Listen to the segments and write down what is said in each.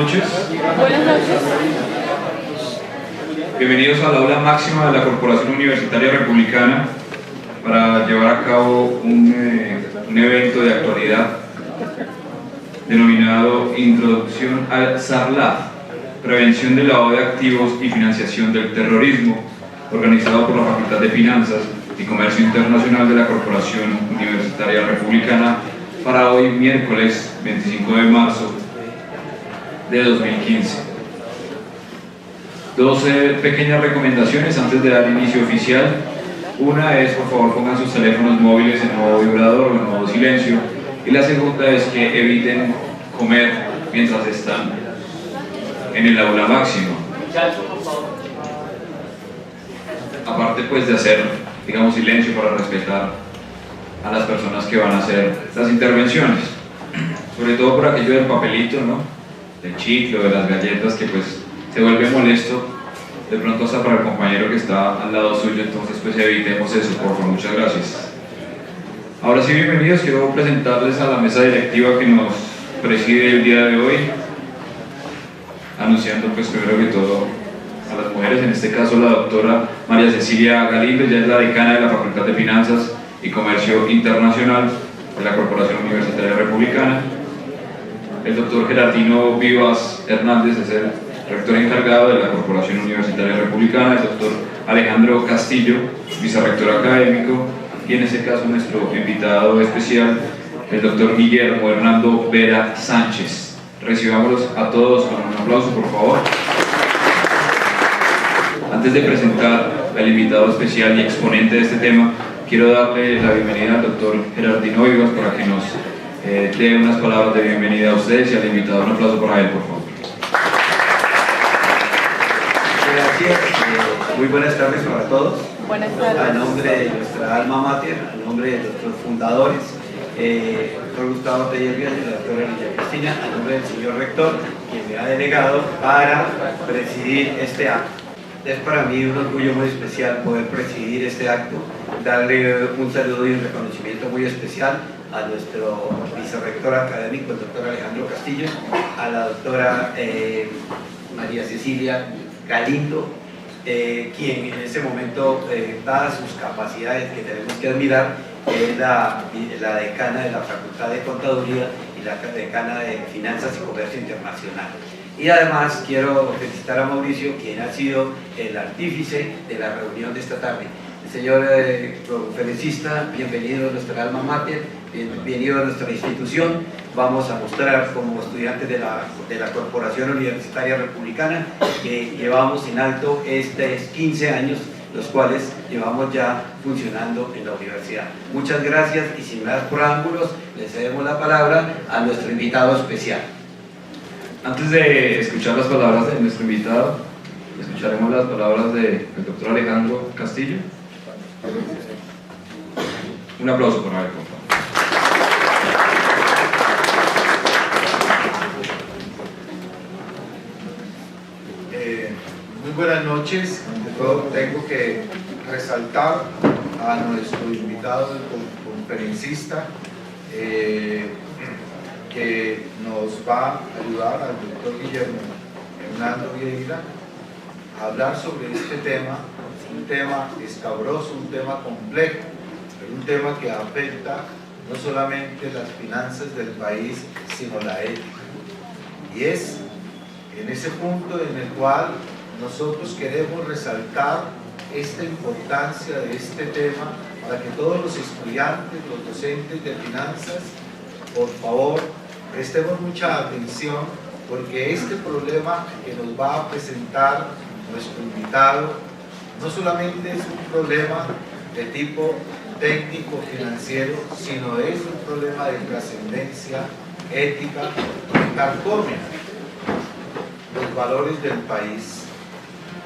noches. Buenas noches. Bienvenidos al aula máxima de la Corporación Universitaria Republicana para llevar a cabo un evento de actualidad denominado Introducción al SARLAF, Prevención del Lavado de Activos y Financiación del Terrorismo, organizado por la Facultad de Finanzas y Comercio Internacional de la Corporación Universitaria Republicana para hoy, miércoles 25 de marzo de 2015. Dos pequeñas recomendaciones antes de dar inicio oficial. Una es, por favor, pongan sus teléfonos móviles en modo vibrador o en modo silencio. Y la segunda es que eviten comer mientras están en el aula máxima. Aparte, pues, de hacer, digamos, silencio para respetar a las personas que van a hacer las intervenciones. Sobre todo por aquello del papelito, ¿no? Del chicle, de las galletas, que pues se vuelve molesto de pronto hasta para el compañero que está al lado suyo. Entonces, pues, evitemos eso, por favor. Muchas gracias. Ahora sí, bienvenidos. Quiero presentarles a la mesa directiva que nos preside el día de hoy, anunciando, pues, primero que todo a las mujeres, en este caso la doctora María Cecilia Galindo. Ella es la decana de la Facultad de Finanzas y Comercio Internacional de la Corporación Universitaria Republicana. El doctor Gerardino Vivas Hernández es el rector encargado de la Corporación Universitaria Republicana. El doctor Alejandro Castillo, vicerrector académico. Y en este caso nuestro invitado especial, el doctor Guillermo Hernando Vera Sánchez. Recibámoslos a todos con un aplauso, por favor. Antes de presentar al invitado especial y exponente de este tema, quiero darle la bienvenida al doctor Gerardino Vivas para que nos dé unas palabras de bienvenida a ustedes y al invitado. Un aplauso para él, por favor. Gracias, muy buenas tardes para todos. Buenas tardes. A nombre de nuestra alma mater, a nombre de nuestros fundadores, doctor Gustavo Tellería y la doctora Lidia Cristina, a nombre del señor rector, quien me ha delegado para presidir este acto. Es para mí un orgullo muy especial poder presidir este acto, darle un saludo y un reconocimiento muy especial a nuestro vicerrector académico, el doctor Alejandro Castillo, a la doctora María Cecilia Galindo, quien en ese momento, dadas sus capacidades que tenemos que admirar, es la decana de la Facultad de Contaduría y la decana de Finanzas y Comercio Internacional. Y además quiero felicitar a Mauricio, quien ha sido el artífice de la reunión de esta tarde. Señor conferencista, bienvenido a nuestra alma mater, bienvenido a nuestra institución. Vamos a mostrar como estudiantes de la Corporación Universitaria Republicana que llevamos en alto estos 15 años, los cuales llevamos ya funcionando en la universidad. Muchas gracias y sin más preámbulos, le cedemos la palabra a nuestro invitado especial. Antes de escuchar las palabras de nuestro invitado, escucharemos las palabras del doctor Alejandro Castillo. Un aplauso por él, por favor. Muy buenas noches. Ante todo, tengo que resaltar a nuestro invitado, el conferencista, que nos va a ayudar, al doctor Guillermo Hernando Vieira, a hablar sobre este tema. Un tema escabroso, un tema complejo, pero un tema que afecta no solamente las finanzas del país, sino la ética. Y es en ese punto en el cual nosotros queremos resaltar esta importancia de este tema para que todos los estudiantes, los docentes de finanzas, por favor, prestemos mucha atención, porque este problema que nos va a presentar nuestro invitado no solamente es un problema de tipo técnico financiero, sino es un problema de trascendencia ética que carcome los valores del país.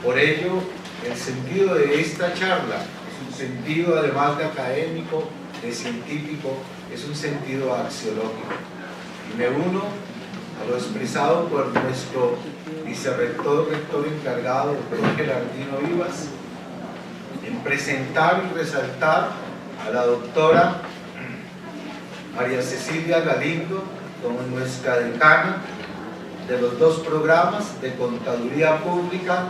Por ello, el sentido de esta charla es un sentido, además de académico, de científico, es un sentido axiológico. Y me uno a lo expresado por nuestro vicerrector, rector encargado, el doctor Gerardino Vivas, en presentar y resaltar a la doctora María Cecilia Galindo como nuestra decana de los dos programas de Contaduría Pública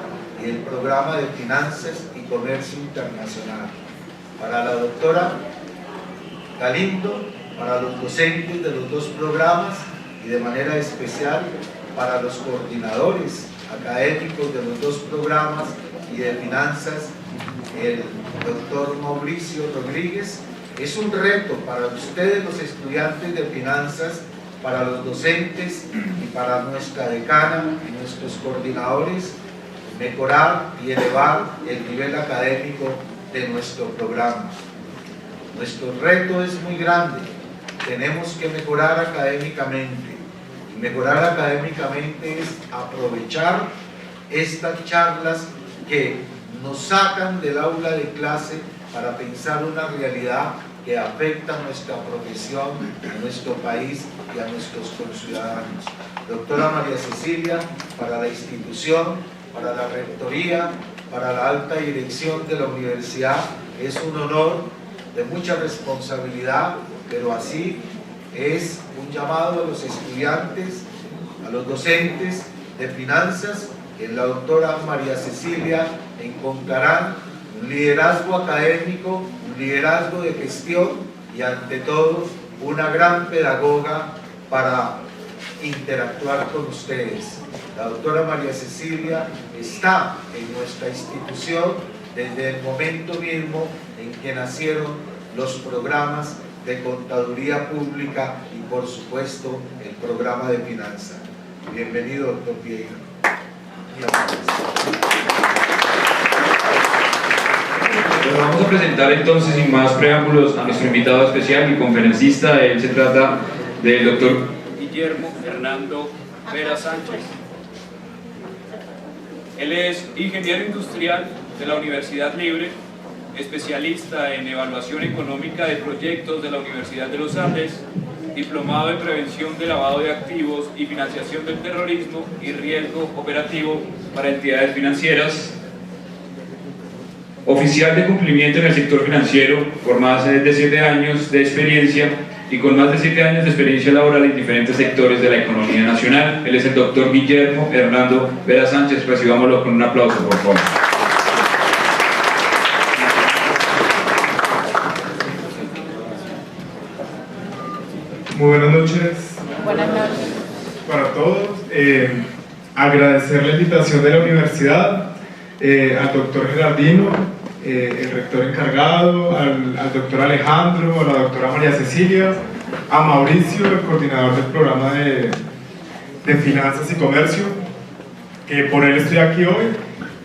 y el programa de Finanzas y Comercio Internacional. Para la doctora Galindo, para los docentes de los dos programas y de manera especial para los coordinadores académicos de los dos programas y de finanzas, el doctor Mauricio Rodríguez. Es un reto para ustedes, los estudiantes de finanzas, para los docentes y para nuestra decana y nuestros coordinadores, mejorar y elevar el nivel académico de nuestro programa. Nuestro reto es muy grande, tenemos que mejorar académicamente. Y mejorar académicamente es aprovechar estas charlas que nos sacan del aula de clase para pensar una realidad que afecta a nuestra profesión, a nuestro país y a nuestros conciudadanos. Doctora María Cecilia, para la institución, para la rectoría, para la alta dirección de la universidad, es un honor de mucha responsabilidad, pero así es un llamado a los estudiantes, a los docentes de finanzas, que en la doctora María Cecilia encontrarán un liderazgo académico, un liderazgo de gestión y ante todo una gran pedagoga para interactuar con ustedes. La doctora María Cecilia está en nuestra institución desde el momento mismo en que nacieron los programas de Contaduría Pública y por supuesto el programa de finanzas. Bienvenido, doctor Vieira. Bueno, vamos a presentar entonces sin más preámbulos a nuestro invitado especial y conferencista. Él se trata del doctor Guillermo Hernando Vera Sánchez. Él es ingeniero industrial de la Universidad Libre, especialista en evaluación económica de proyectos de la Universidad de los Andes, diplomado en prevención de lavado de activos y financiación del terrorismo y riesgo operativo para entidades financieras, oficial de cumplimiento en el sector financiero por más de 7 años de experiencia y con más de 7 años de experiencia laboral en diferentes sectores de la economía nacional. Él es el doctor Guillermo Hernando Vera Sánchez. Recibámoslo con un aplauso, por favor. Muy buenas noches. Buenas noches. Para todos. Agradecer la invitación de la universidad, al doctor Gerardino, el rector encargado, al doctor Alejandro, a la doctora María Cecilia, a Mauricio, el coordinador del programa de Finanzas y Comercio, que por él estoy aquí hoy.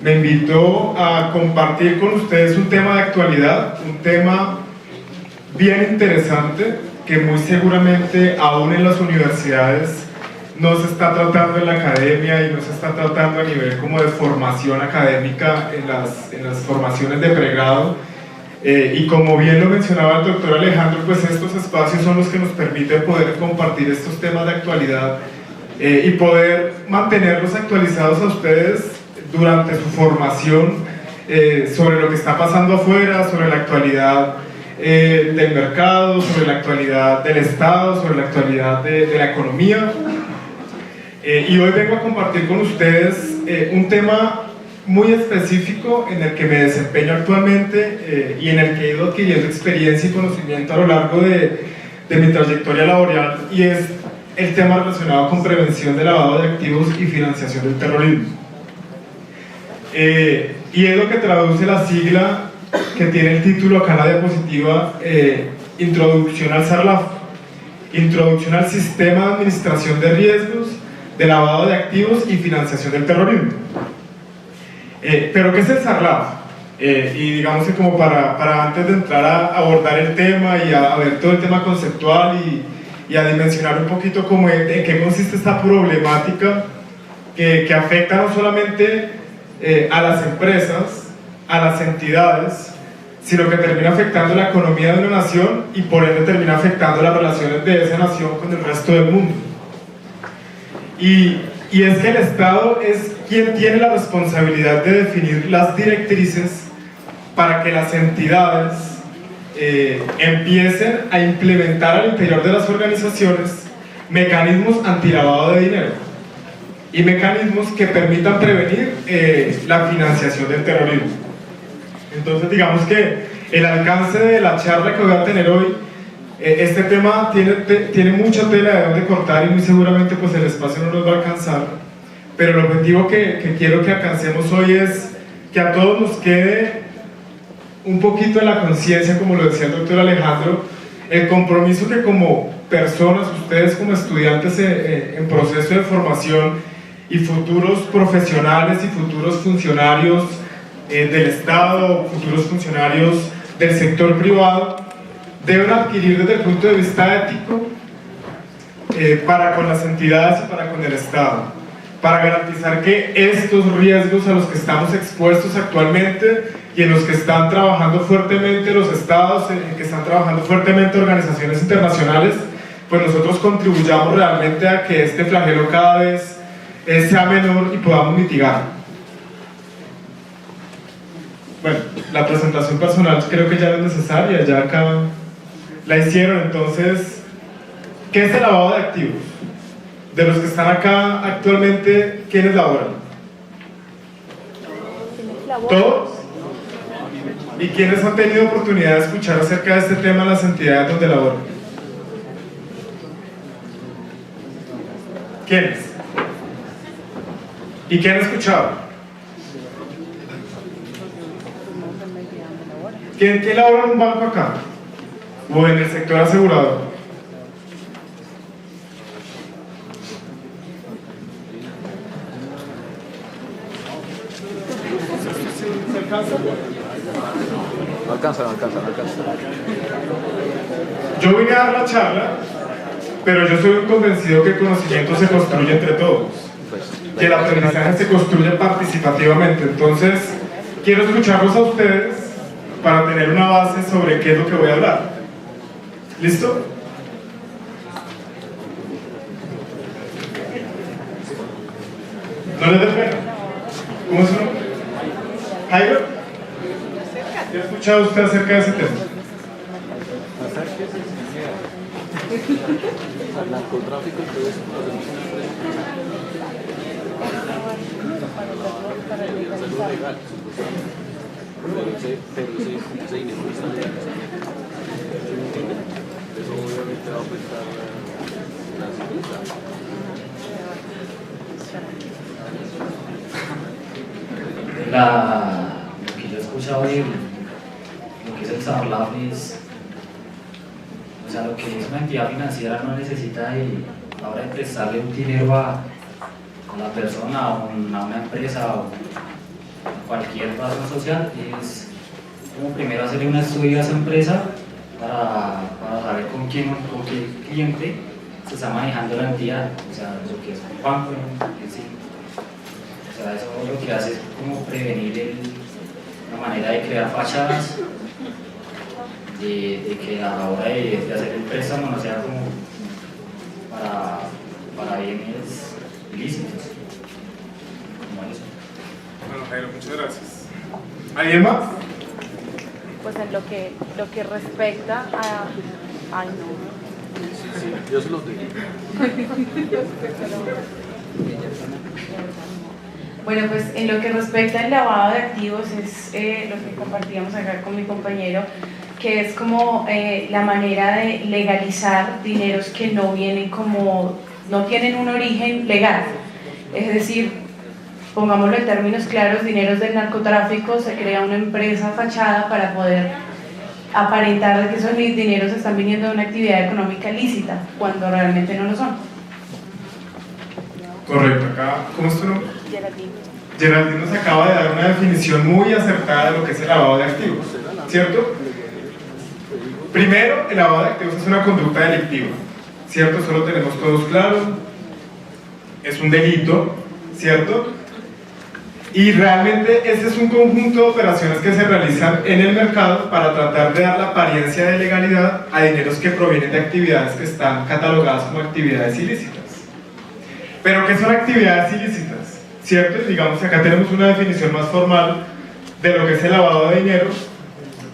Me invitó a compartir con ustedes un tema de actualidad, un tema bien interesante, que muy seguramente aún en las universidades no se está tratando en la academia y no se está tratando a nivel como de formación académica en las formaciones de pregrado. Y como bien lo mencionaba el doctor Alejandro, pues estos espacios son los que nos permiten poder compartir estos temas de actualidad y poder mantenerlos actualizados a ustedes durante su formación sobre lo que está pasando afuera, sobre la actualidad del mercado, sobre la actualidad del Estado, sobre la actualidad de la economía. Y hoy vengo a compartir con ustedes un tema muy específico en el que me desempeño actualmente y en el que he ido adquiriendo experiencia y conocimiento a lo largo de mi trayectoria laboral, y es el tema relacionado con prevención de lavado de activos y financiación del terrorismo. Y es lo que traduce la sigla que tiene el título acá en la diapositiva, Introducción al SARLAF, Introducción al Sistema de Administración de Riesgos de Lavado de Activos y Financiación del Terrorismo. Pero ¿qué es el SARLAF? Y digamos que como para antes de entrar a abordar el tema y a ver todo el tema conceptual y a dimensionar un poquito cómo en qué consiste esta problemática que afecta no solamente a las empresas, a las entidades, sino que termina afectando la economía de una nación y por ende termina afectando las relaciones de esa nación con el resto del mundo. Y es que el Estado es quien tiene la responsabilidad de definir las directrices para que las entidades empiecen a implementar al interior de las organizaciones mecanismos antilavado de dinero. y mecanismos que permitan prevenir la financiación del terrorismo. Entonces, digamos que el alcance de la charla que voy a tener hoy, este tema tiene mucha tela de donde cortar y muy seguramente pues el espacio no nos va a alcanzar, pero el objetivo que quiero que alcancemos hoy es que a todos nos quede un poquito en la conciencia, como lo decía el doctor Alejandro, el compromiso que como personas, ustedes como estudiantes en proceso de formación y futuros profesionales y futuros funcionarios del Estado, futuros funcionarios del sector privado, deben adquirir desde el punto de vista ético para con las entidades y para con el Estado, para garantizar que estos riesgos a los que estamos expuestos actualmente y en los que están trabajando fuertemente los estados, en que están trabajando fuertemente organizaciones internacionales, pues nosotros contribuyamos realmente a que este flagelo cada vez sea menor y podamos mitigar. Bueno, la presentación personal creo que ya no es necesaria, ya acá la hicieron. Entonces, ¿qué es el lavado de activos? De los que están acá actualmente, ¿quiénes laboran? ¿Todos? ¿Y quiénes han tenido oportunidad de escuchar acerca de este tema en las entidades donde laboran? ¿Quiénes? ¿Y quién ha escuchado? ¿Quién labora en un banco acá? ¿O en el sector asegurador? No alcanza. Yo vine a dar la charla, pero yo soy un convencido que el conocimiento se construye entre todos, que el aprendizaje se construye participativamente. Entonces, quiero escucharlos a ustedes para tener una base sobre qué es lo que voy a hablar. ¿Listo? ¿No les da pena? ¿Cómo es su nombre? ¿Jairo? ¿Qué ha escuchado usted acerca de ese tema? Al narcotráfico y todo eso. Salud legal, pero ese dinero no está legal. Eso obviamente va a afectar la seguridad. Lo que yo he escuchado de lo que es el SARLAF es, o sea, lo que es una entidad financiera no necesita ahora de prestarle un dinero a la persona, a una empresa o a cualquier razón social. Es como primero hacerle un estudio a esa empresa para saber con qué cliente se está manejando la entidad, o sea, lo que es un banco en sí. O sea, eso lo que hace es como prevenir la manera de crear fachadas, de que a la hora de hacer el préstamo no sea como para bienes ilícitos. Como eso. Bueno, Jairo, muchas gracias. ¿Alguien más? Pues en lo que respecta a... Ay, no. Sí, yo se los digo. Bueno, pues en lo que respecta al lavado de activos es lo que compartíamos acá con mi compañero, que es como la manera de legalizar dineros que no vienen no tienen un origen legal. Es decir, pongámoslo en términos claros, dineros del narcotráfico, se crea una empresa fachada para poder aparentar de que esos dineros están viniendo de una actividad económica lícita, cuando realmente no lo son. Correcto, acá, ¿cómo es tu nombre? Geraldine. Geraldine nos acaba de dar una definición muy acertada de lo que es el lavado de activos, ¿cierto? Primero, el lavado de activos es una conducta delictiva, ¿cierto? Eso lo tenemos todos claro, es un delito, ¿cierto? Y realmente ese es un conjunto de operaciones que se realizan en el mercado para tratar de dar la apariencia de legalidad a dineros que provienen de actividades que están catalogadas como actividades ilícitas. ¿Pero qué son actividades ilícitas? ¿Cierto? Y digamos que acá tenemos una definición más formal de lo que es el lavado de dinero,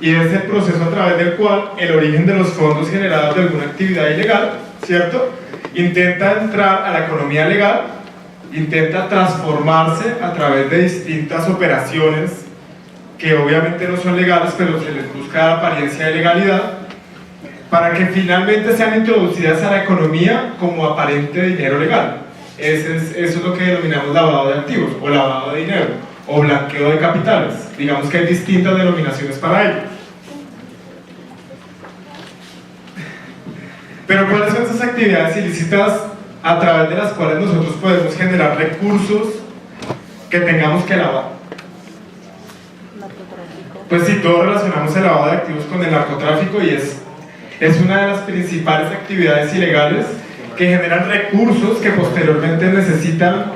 y es el proceso a través del cual el origen de los fondos generados de alguna actividad ilegal, ¿cierto?, intenta entrar a la economía legal intenta transformarse a través de distintas operaciones que obviamente no son legales, pero se les busca la apariencia de legalidad, para que finalmente sean introducidas a la economía como aparente dinero legal. Eso es lo que denominamos lavado de activos, o lavado de dinero, o blanqueo de capitales. Digamos que hay distintas denominaciones para ello. Pero ¿cuáles son esas actividades ilícitas a través de las cuales nosotros podemos generar recursos que tengamos que lavar? Pues sí, todos relacionamos el lavado de activos con el narcotráfico, y es una de las principales actividades ilegales que generan recursos que posteriormente necesitan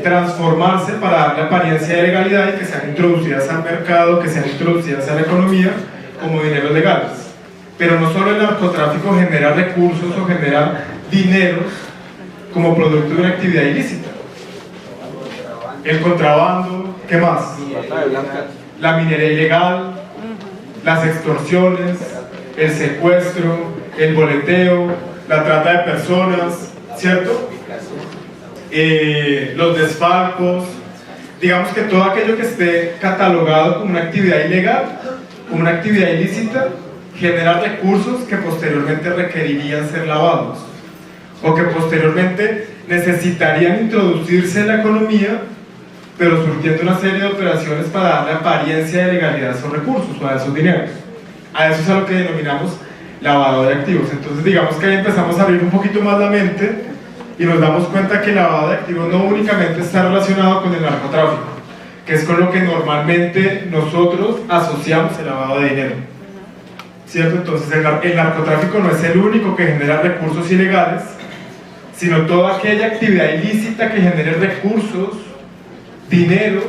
transformarse para darle apariencia de legalidad y que sean introducidas al mercado, que sean introducidas a la economía como dineros legales. Pero no solo el narcotráfico genera recursos o genera dineros como producto de una actividad ilícita. El contrabando, ¿qué más? La minería ilegal, las extorsiones, el secuestro, el boleteo, la trata de personas, ¿cierto? Los desfalcos, digamos que todo aquello que esté catalogado como una actividad ilegal, como una actividad ilícita, genera recursos que posteriormente requerirían ser lavados, o que posteriormente necesitarían introducirse en la economía, pero surtiendo una serie de operaciones para darle apariencia de legalidad a esos recursos o a esos dineros. A eso es a lo que denominamos lavado de activos. Entonces digamos que ahí empezamos a abrir un poquito más la mente y nos damos cuenta que el lavado de activos no únicamente está relacionado con el narcotráfico, que es con lo que normalmente nosotros asociamos el lavado de dinero, ¿cierto? Entonces el narcotráfico no es el único que genera recursos ilegales, sino toda aquella actividad ilícita que genere recursos, dinero,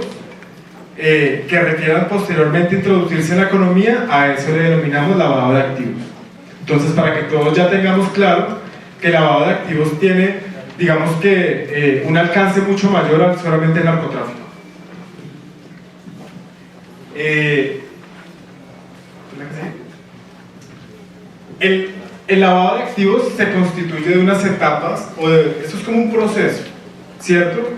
que requieran posteriormente introducirse en la economía. A eso le denominamos lavado de activos. Entonces, para que todos ya tengamos claro que el lavado de activos tiene, digamos que, un alcance mucho mayor al solamente el narcotráfico. El lavado de activos se constituye de unas etapas, eso es como un proceso, ¿cierto?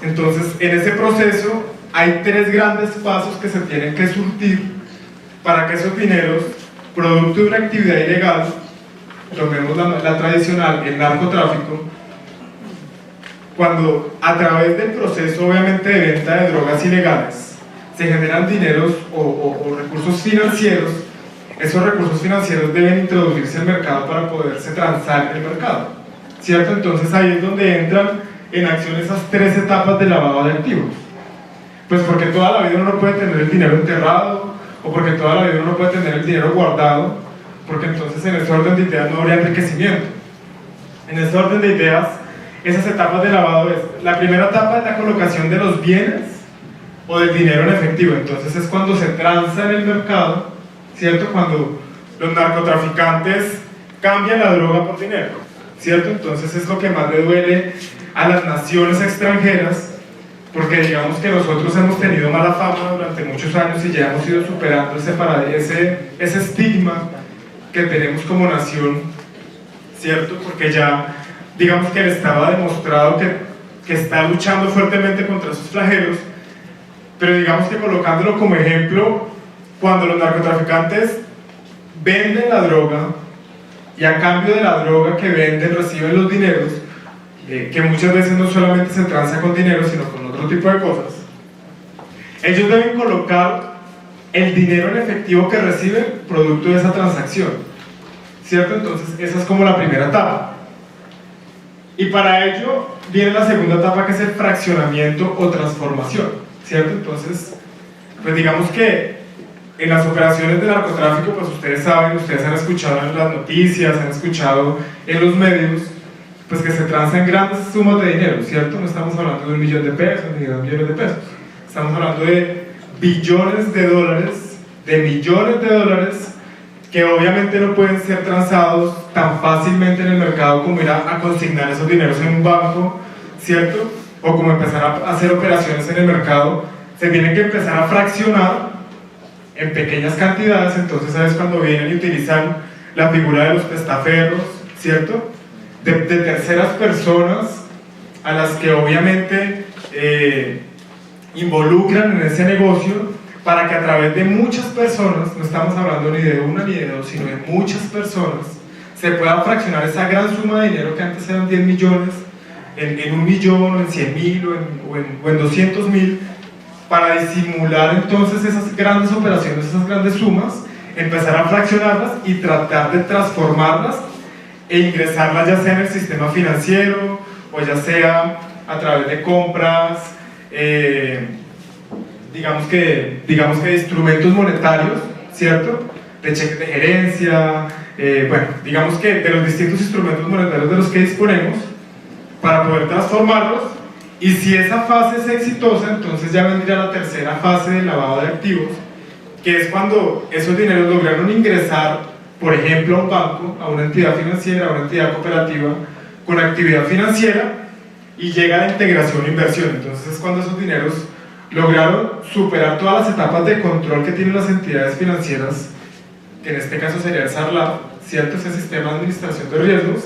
Entonces, en ese proceso hay tres grandes pasos que se tienen que surtir para que esos dineros, producto de una actividad ilegal, tomemos la tradicional, el narcotráfico, cuando a través del proceso obviamente de venta de drogas ilegales se generan dineros o recursos financieros, esos recursos financieros deben introducirse al mercado para poderse transar en el mercado, ¿cierto? Entonces ahí es donde entran en acción esas tres etapas de lavado de activos. Pues porque toda la vida uno no puede tener el dinero enterrado, o porque toda la vida uno no puede tener el dinero guardado, porque entonces en ese orden de ideas no habría enriquecimiento. En ese orden de ideas, esas etapas de lavado es, la primera etapa es la colocación de los bienes o del dinero en efectivo. Entonces es cuando se transa en el mercado, ¿cierto? Cuando los narcotraficantes cambian la droga por dinero, ¿cierto? Entonces es lo que más le duele a las naciones extranjeras, porque digamos que nosotros hemos tenido mala fama durante muchos años y ya hemos ido superando ese estigma que tenemos como nación, ¿cierto? Porque ya digamos que el Estado ha demostrado que está luchando fuertemente contra esos flagelos, pero digamos que colocándolo como ejemplo, cuando los narcotraficantes venden la droga y a cambio de la droga que venden reciben los dineros, que muchas veces no solamente se transa con dinero sino con otro tipo de cosas, ellos deben colocar el dinero en efectivo que reciben producto de esa transacción, ¿cierto? Entonces esa es como la primera etapa, y para ello viene la segunda etapa, que es el fraccionamiento o transformación, ¿cierto? Entonces pues digamos que en las operaciones de narcotráfico, pues ustedes saben, ustedes han escuchado en las noticias, han escuchado en los medios, pues que se transan grandes sumas de dinero, ¿cierto? No estamos hablando de 1 millón de pesos ni de 2 millones de pesos, estamos hablando de billones de dólares, de millones de dólares, que obviamente no pueden ser transados tan fácilmente en el mercado como ir a consignar esos dineros en un banco, ¿cierto? O como empezar a hacer operaciones en el mercado. Se tienen que empezar a fraccionar en pequeñas cantidades. Entonces es cuando vienen y utilizan la figura de los testaferros, ¿cierto? De terceras personas a las que obviamente involucran en ese negocio, para que a través de muchas personas, no estamos hablando ni de una ni de dos, sino de muchas personas, se pueda fraccionar esa gran suma de dinero que antes eran 10 millones, en 1 millón, o en 100.000, o en 200.000, para disimular entonces esas grandes operaciones, esas grandes sumas, empezar a fraccionarlas y tratar de transformarlas e ingresarlas ya sea en el sistema financiero, o ya sea a través de compras, digamos que de instrumentos monetarios, ¿cierto? De cheques de gerencia, bueno, digamos que de los distintos instrumentos monetarios de los que disponemos, para poder transformarlos. Y si esa fase es exitosa, entonces ya vendría la tercera fase del lavado de activos, que es cuando esos dineros lograron ingresar, por ejemplo, a un banco, a una entidad financiera, a una entidad cooperativa con actividad financiera, y llega la integración e inversión. Entonces es cuando esos dineros lograron superar todas las etapas de control que tienen las entidades financieras, que en este caso sería el SARLAF, ¿cierto? Ese sistema de administración de riesgos.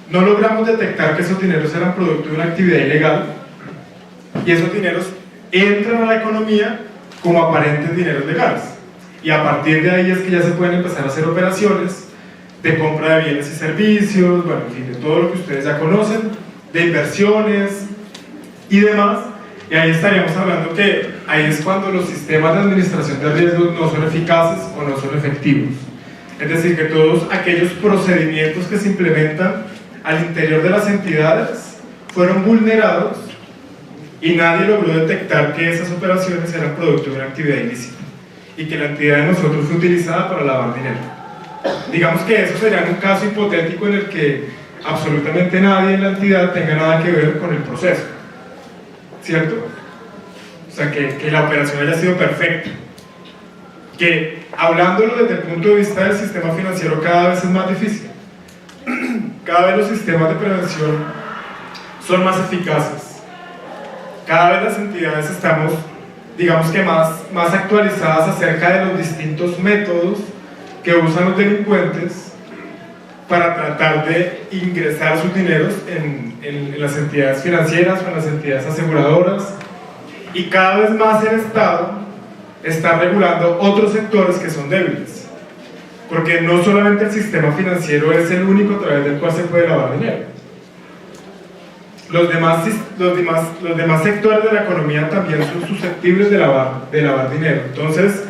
No logramos detectar que esos dineros eran producto de una actividad ilegal, y esos dineros entran a la economía como aparentes dineros legales, y a partir de ahí es que ya se pueden empezar a hacer operaciones de compra de bienes y servicios, bueno, en fin, de todo lo que ustedes ya conocen, de inversiones y demás. Y ahí estaríamos hablando que ahí es cuando los sistemas de administración de riesgos no son eficaces o no son efectivos. Es decir, que todos aquellos procedimientos que se implementan al interior de las entidades fueron vulnerados y nadie logró detectar que esas operaciones eran producto de una actividad ilícita y que la entidad de nosotros fue utilizada para lavar dinero. Digamos que eso sería un caso hipotético en el que absolutamente nadie en la entidad tenga nada que ver con el proceso, ¿cierto? O sea, que la operación haya sido perfecta. Que hablándolo desde el punto de vista del sistema financiero cada vez es más difícil. Cada vez los sistemas de prevención son más eficaces. Cada vez las entidades estamos, digamos que más actualizadas acerca de los distintos métodos que usan los delincuentes para tratar de ingresar sus dineros en las entidades financieras o en las entidades aseguradoras, y cada vez más el Estado está regulando otros sectores que son débiles, porque no solamente el sistema financiero es el único a través del cual se puede lavar dinero. Los demás sectores de la economía también son susceptibles de lavar dinero. Entonces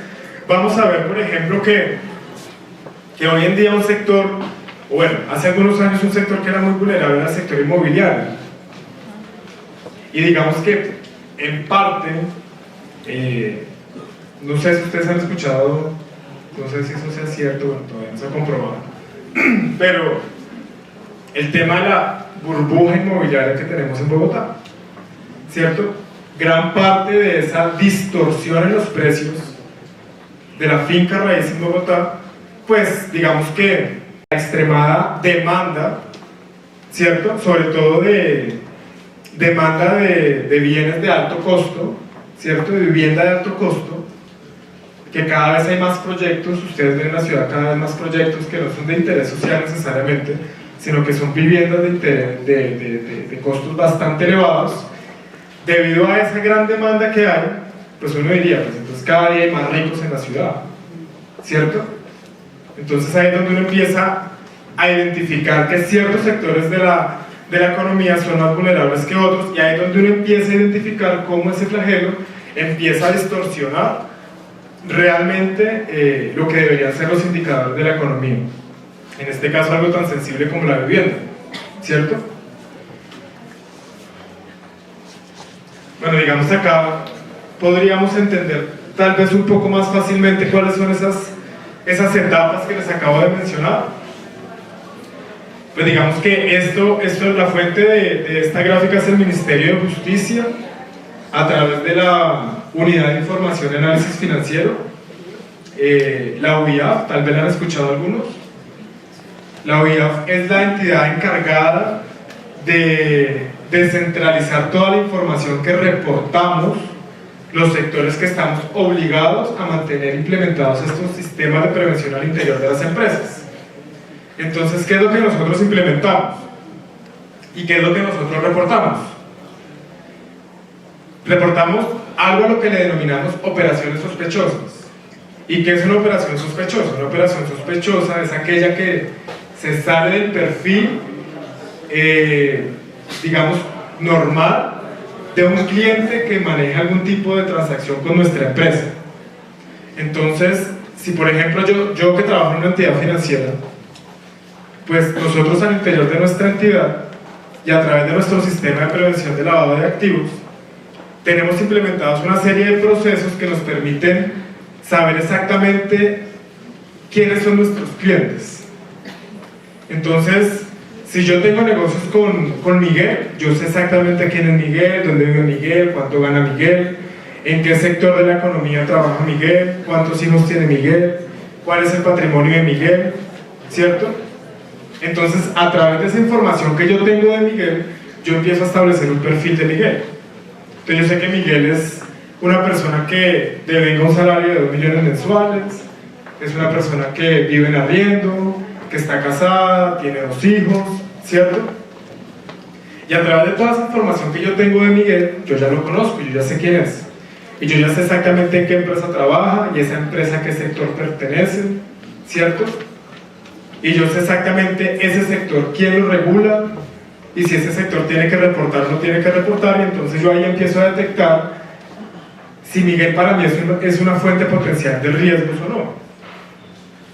vamos a ver, por ejemplo, que hoy en día un sector, o bueno, hace algunos años un sector que era muy vulnerable era el sector inmobiliario, y digamos que en parte, no sé si ustedes han escuchado, no sé si eso sea cierto, bueno, todavía no se ha comprobado, pero el tema de la burbuja inmobiliaria que tenemos en Bogotá, ¿cierto? Gran parte de esa distorsión en los precios de la finca raíz en Bogotá, pues digamos que la extremada demanda, ¿cierto? Sobre todo de demanda de bienes de alto costo, ¿cierto? De vivienda de alto costo, que cada vez hay más proyectos, ustedes ven en la ciudad cada vez más proyectos que no son de interés social necesariamente, sino que son viviendas de costos bastante elevados. Debido a esa gran demanda que hay, pues uno diría, pues entonces cada día hay más ricos en la ciudad, ¿cierto? Entonces ahí es donde uno empieza a identificar que ciertos sectores de la economía son más vulnerables que otros, y ahí es donde uno empieza a identificar cómo ese flagelo empieza a distorsionar realmente lo que deberían ser los indicadores de la economía. En este caso algo tan sensible como la vivienda, ¿cierto? Bueno, digamos acá podríamos entender tal vez un poco más fácilmente cuáles son esas etapas que les acabo de mencionar. Pues digamos que esto es la fuente de esta gráfica, es el Ministerio de Justicia a través de la Unidad de Información y Análisis Financiero, la UIAF, tal vez la han escuchado algunos. La UIAF es la entidad encargada de descentralizar toda la información que reportamos los sectores que estamos obligados a mantener implementados estos sistemas de prevención al interior de las empresas. Entonces, ¿qué es lo que nosotros implementamos? ¿Y qué es lo que nosotros reportamos? Reportamos algo a lo que le denominamos operaciones sospechosas. ¿Y qué es una operación sospechosa? Una operación sospechosa es aquella que se sale del perfil, digamos, normal de un cliente que maneja algún tipo de transacción con nuestra empresa. Entonces, si por ejemplo yo que trabajo en una entidad financiera, pues nosotros al interior de nuestra entidad y a través de nuestro sistema de prevención de lavado de activos, tenemos implementados una serie de procesos que nos permiten saber exactamente quiénes son nuestros clientes. Entonces, si yo tengo negocios con Miguel, yo sé exactamente quién es Miguel, dónde vive Miguel, cuánto gana Miguel, en qué sector de la economía trabaja Miguel, cuántos hijos tiene Miguel, cuál es el patrimonio de Miguel, ¿cierto? Entonces, a través de esa información que yo tengo de Miguel, yo empiezo a establecer un perfil de Miguel. Entonces, yo sé que Miguel es una persona que devenga un salario de 2 millones mensuales, es una persona que vive en arriendo, que está casada, tiene 2 hijos, ¿cierto? Y a través de toda esa información que yo tengo de Miguel, yo ya lo conozco, yo ya sé quién es. Y yo ya sé exactamente en qué empresa trabaja y esa empresa a qué sector pertenece, ¿cierto? Y yo sé exactamente ese sector, quién lo regula y si ese sector tiene que reportar o no tiene que reportar, y entonces yo ahí empiezo a detectar si Miguel para mí es una fuente potencial de riesgos o no,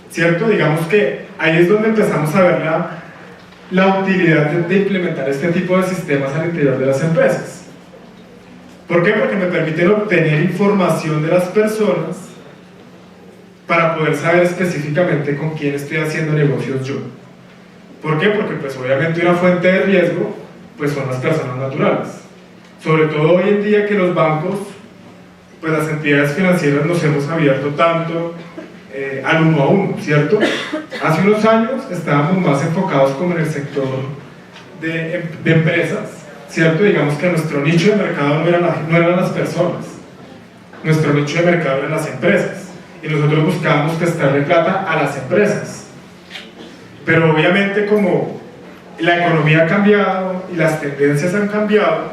¿cierto? Digamos que ahí es donde empezamos a ver la utilidad de implementar este tipo de sistemas al interior de las empresas. ¿Por qué? Porque me permiten obtener información de las personas para poder saber específicamente con quién estoy haciendo negocios yo. ¿Por qué? Porque pues obviamente una fuente de riesgo pues son las personas naturales. Sobre todo hoy en día que los bancos, pues las entidades financieras nos hemos abierto tanto al uno a uno, ¿cierto? Hace unos años estábamos más enfocados como en el sector de empresas, ¿cierto? Digamos que nuestro nicho de mercado no eran las personas, nuestro nicho de mercado eran las empresas. Y nosotros buscábamos prestarle plata a las empresas, pero obviamente como la economía ha cambiado y las tendencias han cambiado,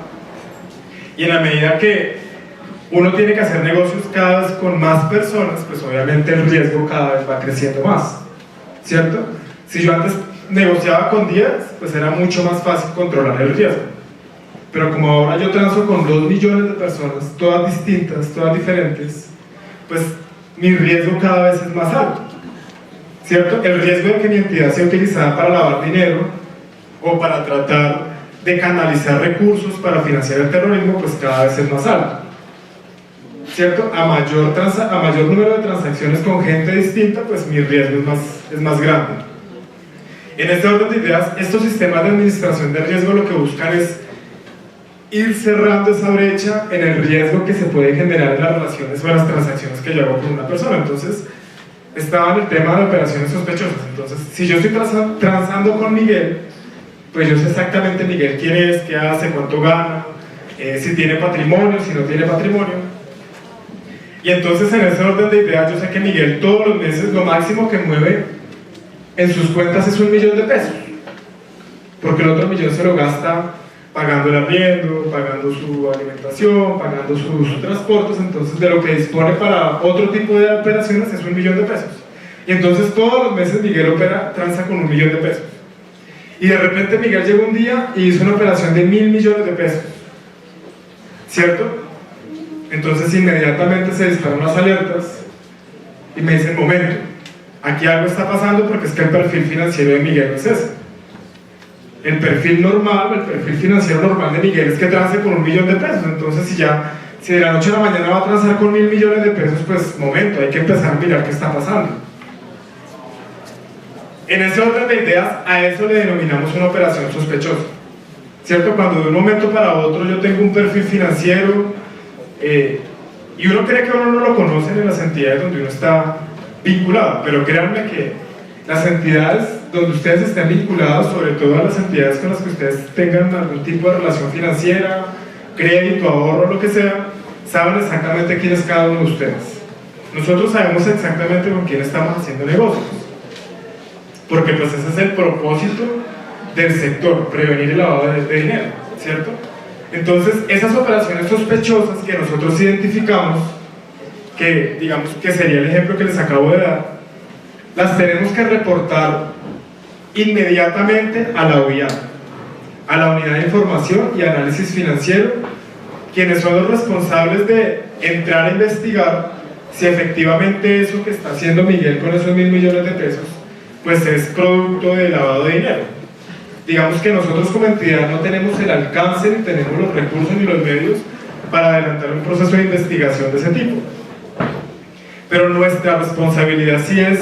y en la medida que uno tiene que hacer negocios cada vez con más personas, pues obviamente el riesgo cada vez va creciendo más, ¿cierto? Si yo antes negociaba con 10, pues era mucho más fácil controlar el riesgo, pero como ahora yo transo con 2 millones de personas, todas distintas, todas diferentes, pues mi riesgo cada vez es más alto, ¿cierto? El riesgo de que mi entidad sea utilizada para lavar dinero o para tratar de canalizar recursos para financiar el terrorismo, pues cada vez es más alto, ¿cierto? A mayor número de transacciones con gente distinta, pues mi riesgo es más grande. En este orden de ideas, estos sistemas de administración de riesgo lo que buscan es ir cerrando esa brecha en el riesgo que se puede generar en las relaciones o en las transacciones que yo hago con una persona. Entonces, estaba en el tema de operaciones sospechosas. Entonces, si yo estoy transando con Miguel, pues yo sé exactamente Miguel quién es, qué hace, cuánto gana, si tiene patrimonio, si no tiene patrimonio. Y entonces, en ese orden de ideas, yo sé que Miguel todos los meses lo máximo que mueve en sus cuentas es 1 millón de pesos, porque el otro millón se lo gasta pagando el arriendo, pagando su alimentación, pagando sus transportes. Entonces de lo que dispone para otro tipo de operaciones es 1 millón de pesos. Y entonces todos los meses Miguel transa con 1 millón de pesos. Y de repente Miguel llegó un día y hizo una operación de 1.000 millones de pesos, ¿cierto? Entonces inmediatamente se disparan las alertas y me dicen, momento, aquí algo está pasando porque es que el perfil financiero de Miguel no es ese. El perfil normal, el perfil financiero normal de Miguel es que transe con 1 millón de pesos. Entonces si de la noche a la mañana va a transar con 1.000 millones de pesos, pues momento, hay que empezar a mirar qué está pasando. En ese orden de ideas, a eso le denominamos una operación sospechosa, ¿cierto? Cuando de un momento para otro yo tengo un perfil financiero y uno cree que uno no lo conocen en las entidades donde uno está vinculado, pero créanme que las entidades donde ustedes estén vinculados, sobre todo a las entidades con las que ustedes tengan algún tipo de relación financiera, crédito, ahorro, lo que sea, saben exactamente quién es cada uno de ustedes. Nosotros sabemos exactamente con quién estamos haciendo negocios, porque pues ese es el propósito del sector, prevenir el lavado de dinero, ¿cierto? Entonces, esas operaciones sospechosas que nosotros identificamos, que digamos que sería el ejemplo que les acabo de dar, las tenemos que reportar inmediatamente a la UIA, a la Unidad de Información y Análisis Financiero, quienes son los responsables de entrar a investigar si efectivamente eso que está haciendo Miguel con esos 1.000 millones de pesos, pues es producto de lavado de dinero. Digamos que nosotros como entidad no tenemos el alcance, ni tenemos los recursos ni los medios para adelantar un proceso de investigación de ese tipo. Pero nuestra responsabilidad sí es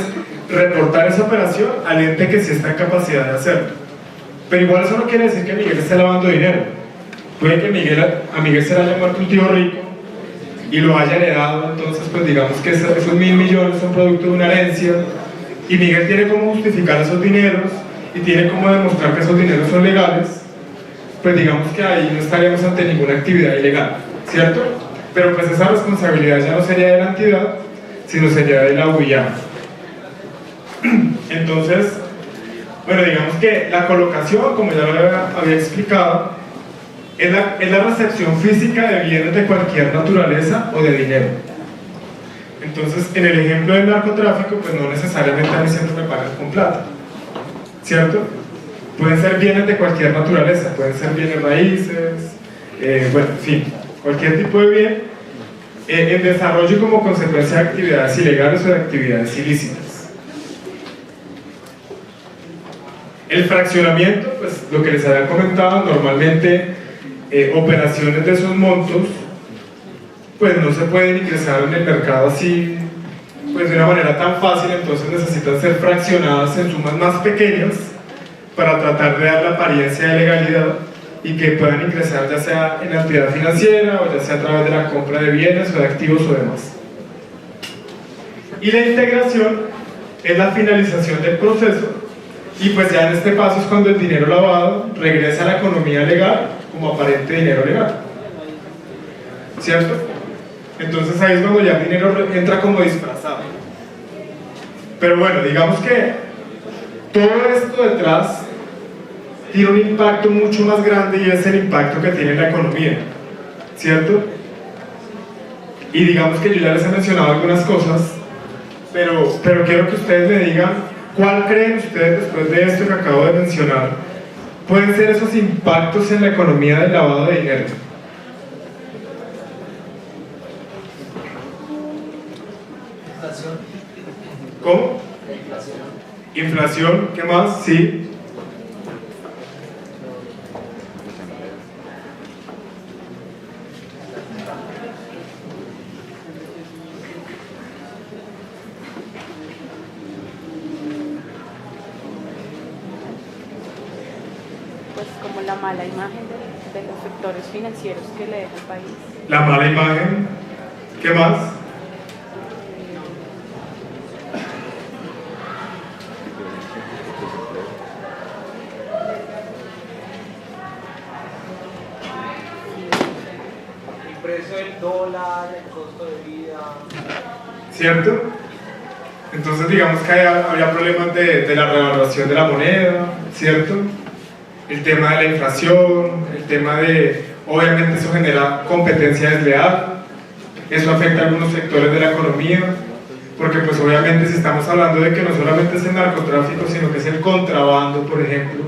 reportar esa operación al ente que sí está en capacidad de hacerlo. Pero igual eso no quiere decir que Miguel esté lavando dinero. Puede que a Miguel se le haya muerto un tío rico y lo haya heredado, entonces pues digamos que esos 1.000 millones son producto de una herencia y Miguel tiene cómo justificar esos dineros y tiene cómo demostrar que esos dineros son legales, pues digamos que ahí no estaríamos ante ninguna actividad ilegal, ¿cierto? Pero pues esa responsabilidad ya no sería de la entidad, sino sería de la UIA. Entonces, bueno, digamos que la colocación, como ya lo había explicado, es la recepción física de bienes de cualquier naturaleza o de dinero. Entonces, en el ejemplo del narcotráfico, pues no necesariamente a mí siempre me pagan con plata, ¿cierto? Pueden ser bienes de cualquier naturaleza, pueden ser bienes raíces, bueno, en fin, cualquier tipo de bien en desarrollo como consecuencia de actividades ilegales o de actividades ilícitas. El fraccionamiento, pues lo que les había comentado, normalmente operaciones de esos montos pues no se pueden ingresar en el mercado así pues de una manera tan fácil, entonces necesitan ser fraccionadas en sumas más pequeñas para tratar de dar la apariencia de legalidad y que puedan ingresar ya sea en la entidad financiera o ya sea a través de la compra de bienes o de activos o demás. Y la integración es la finalización del proceso y pues ya en este paso es cuando el dinero lavado regresa a la economía legal como aparente dinero legal, ¿cierto? Entonces ahí es cuando ya el dinero entra como disfrazado. Pero bueno, digamos que todo esto detrás tiene un impacto mucho más grande y es el impacto que tiene en la economía, ¿cierto? Y digamos que yo ya les he mencionado algunas cosas, pero quiero que ustedes me digan cuál creen ustedes después de esto que acabo de mencionar pueden ser esos impactos en la economía del lavado de dinero. Inflación. ¿Cómo? Inflación. Inflación, ¿qué más? Sí. Pues como la mala imagen de los sectores financieros que le deja el país. La mala imagen, ¿qué más? El precio del dólar, el costo de vida. ¿Cierto? Entonces digamos que habría problemas de la revaluación de la moneda, ¿cierto? El tema de la inflación, el tema de, obviamente eso genera competencia desleal, eso afecta a algunos sectores de la economía, porque pues obviamente si estamos hablando de que no solamente es el narcotráfico, sino que es el contrabando, por ejemplo,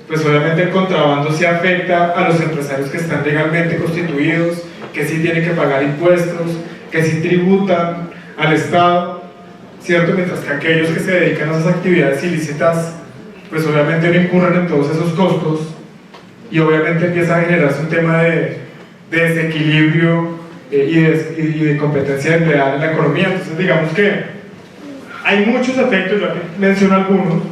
pues obviamente el contrabando sí afecta a los empresarios que están legalmente constituidos, que sí tienen que pagar impuestos, que sí tributan al Estado, ¿cierto? Mientras que aquellos que se dedican a esas actividades ilícitas pues obviamente no incurren en todos esos costos y obviamente empieza a generarse un tema de desequilibrio y de competencia desleal en la economía. Entonces digamos que hay muchos efectos, yo aquí menciono algunos,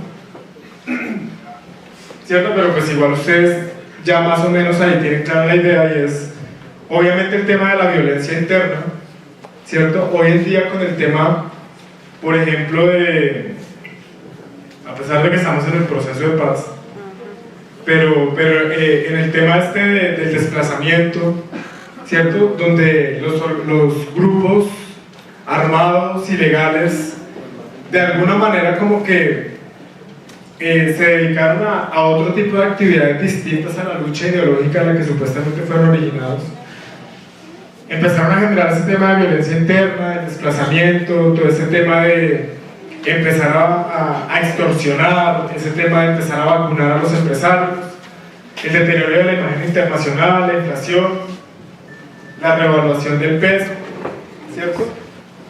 ¿cierto? Pero pues igual ustedes ya más o menos ahí tienen clara la idea y es obviamente el tema de la violencia interna, ¿cierto? Hoy en día con el tema, por ejemplo, a pesar de que estamos en el proceso de paz, pero en el tema del desplazamiento, ¿cierto? Donde los grupos armados, ilegales, de alguna manera como que se dedicaron a otro tipo de actividades distintas a la lucha ideológica en la que supuestamente fueron originados. Empezaron a generar ese tema de violencia interna, el desplazamiento, todo ese tema de empezar a extorsionar, ese tema de empezar a vacunar a los empresarios, el deterioro de la imagen internacional, la inflación, la revaluación del peso, ¿cierto?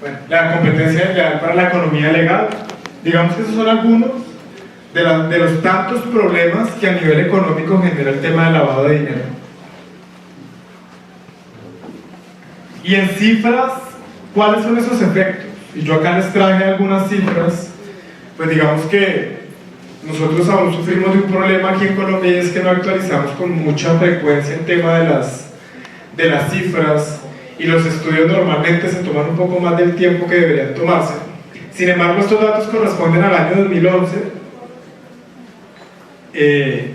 Bueno, la competencia legal para la economía legal. Digamos que esos son algunos de los tantos problemas que a nivel económico genera el tema del lavado de dinero. Y en cifras, ¿cuáles son esos efectos? Y yo acá les traje algunas cifras. Pues digamos que nosotros aún sufrimos de un problema aquí en Colombia, y es que no actualizamos con mucha frecuencia el tema de las cifras, y los estudios normalmente se toman un poco más del tiempo que deberían tomarse. Sin embargo, estos datos corresponden al año 2011,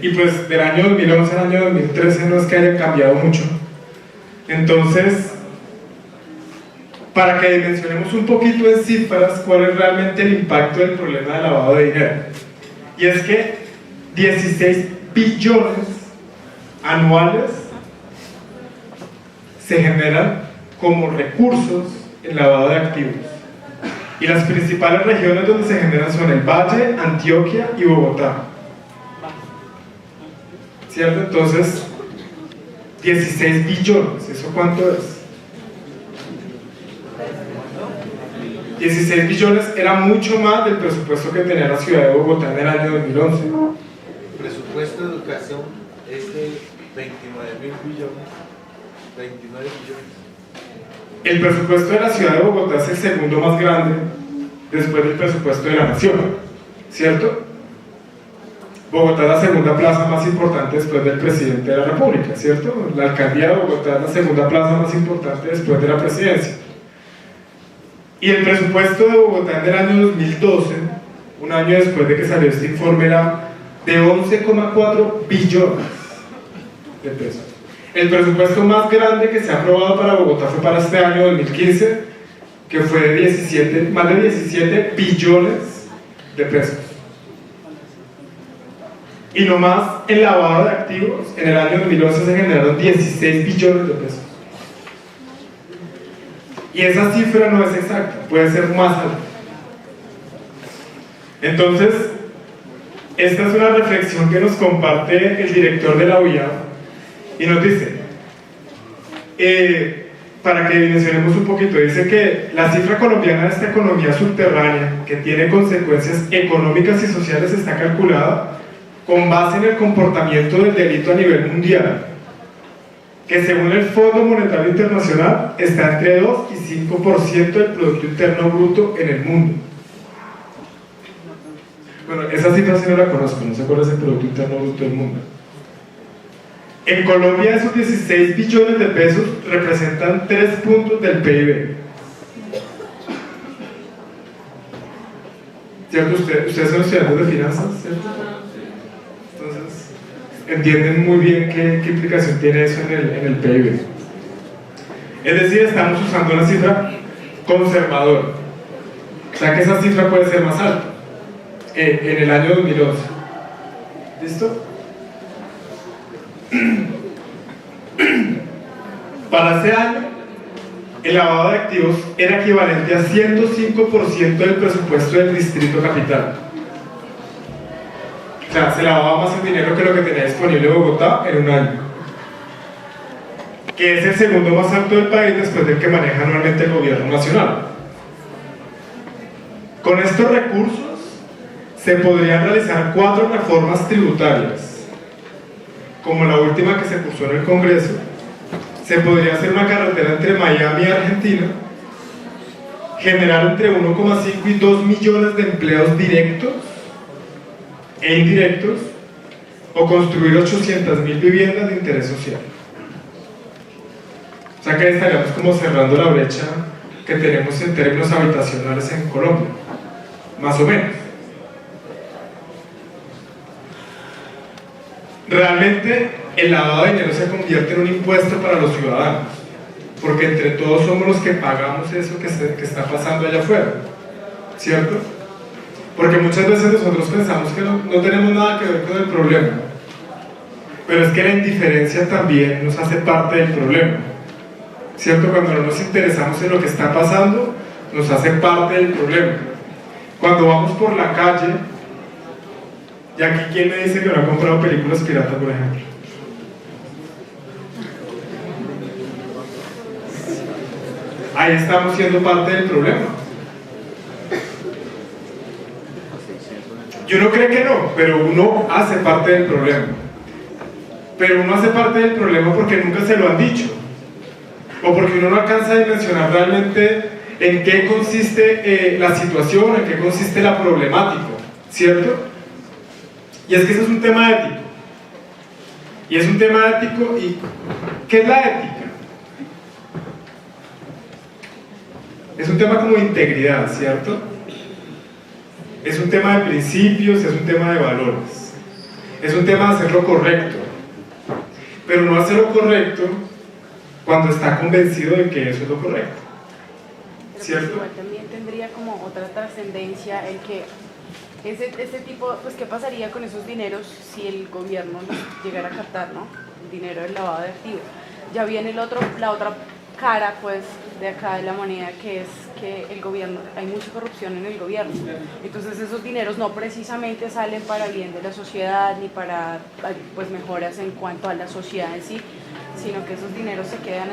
y pues del año 2011 al año 2013 no es que hayan cambiado mucho. Entonces, para que dimensionemos un poquito en cifras cuál es realmente el impacto del problema del lavado de dinero, y es que 16 billones anuales se generan como recursos en lavado de activos, y las principales regiones donde se generan son el Valle, Antioquia y Bogotá, ¿cierto? Entonces 16 billones, ¿eso cuánto es? 16 billones era mucho más del presupuesto que tenía la ciudad de Bogotá en el año 2011. El presupuesto de educación es de 29.000 billones, 29 billones. El presupuesto de la ciudad de Bogotá es el segundo más grande después del presupuesto de la nación, ¿cierto? Bogotá es la segunda plaza más importante después del presidente de la República, ¿cierto? La alcaldía de Bogotá es la segunda plaza más importante después de la presidencia. Y el presupuesto de Bogotá en el año 2012, un año después de que salió este informe, era de 11,4 billones de pesos. El presupuesto más grande que se ha aprobado para Bogotá fue para este año 2015, que fue de más de 17 billones de pesos. Y nomás en lavado de activos, en el año 2011 se generaron 16 billones de pesos. Y esa cifra no es exacta, puede ser más alta. Entonces, esta es una reflexión que nos comparte el director de la UIA, y nos dice, para que dimensionemos un poquito, dice que la cifra colombiana de esta economía subterránea, que tiene consecuencias económicas y sociales, está calculada con base en el comportamiento del delito a nivel mundial, que según el Fondo Monetario Internacional está entre 2 y 5% del Producto Interno Bruto en el mundo. Bueno, esa cifra sí no la conozco, no sé cuál es el Producto Interno Bruto del mundo. En Colombia esos 16 billones de pesos representan 3 puntos del PIB. ¿Cierto? Ustedes son estudiantes de finanzas, ¿cierto? Entonces, entienden muy bien qué implicación tiene eso en el PIB. Es decir, estamos usando una cifra conservadora. O sea que esa cifra puede ser más alta en el año 2011. ¿Listo? Para ese año, el lavado de activos era equivalente a 105% del presupuesto del Distrito Capital. O sea, se lavaba más el dinero que lo que tenía disponible Bogotá en un año, que es el segundo más alto del país después del que maneja anualmente el gobierno nacional. Con estos recursos se podrían realizar 4 reformas tributarias, como la última que se cursó en el Congreso. Se podría hacer una carretera entre Miami y Argentina, generar entre 1,5 y 2 millones de empleos directos e indirectos, o construir 800.000 viviendas de interés social. O sea que estaríamos como cerrando la brecha que tenemos en términos habitacionales en Colombia, más o menos. Realmente el lavado de dinero se convierte en un impuesto para los ciudadanos, porque entre todos somos los que pagamos eso que está pasando allá afuera, ¿cierto? porque muchas veces nosotros pensamos que no tenemos nada que ver con el problema, pero es que la indiferencia también nos hace parte del problema, ¿cierto? Cuando no nos interesamos en lo que está pasando, nos hace parte del problema. Cuando vamos por la calle, y aquí, ¿quién me dice que no ha comprado películas piratas, por ejemplo? Ahí estamos siendo parte del problema. Y uno cree que no, pero uno hace parte del problema. Pero uno hace parte del problema porque nunca se lo han dicho, o porque uno no alcanza a dimensionar realmente en qué consiste la situación, en qué consiste la problemática, ¿cierto? Y es que eso es un tema ético. Y es un tema ético, ¿y qué es la ética? Es un tema como de integridad, ¿cierto? Es un tema de principios, es un tema de valores. Es un tema de hacer lo correcto. Pero no hacer lo correcto cuando está convencido de que eso es lo correcto, ¿cierto? Igual también tendría como otra trascendencia el que ese tipo, pues qué pasaría con esos dineros si el gobierno los llegara a captar, ¿no? El dinero del lavado de activos. Ya viene la otra cara, pues, de acá de la moneda, que es que el gobierno, hay mucha corrupción en el gobierno. Entonces esos dineros no precisamente salen para bien de la sociedad ni para, pues, mejoras en cuanto a la sociedad en sí, sino que esos dineros se quedan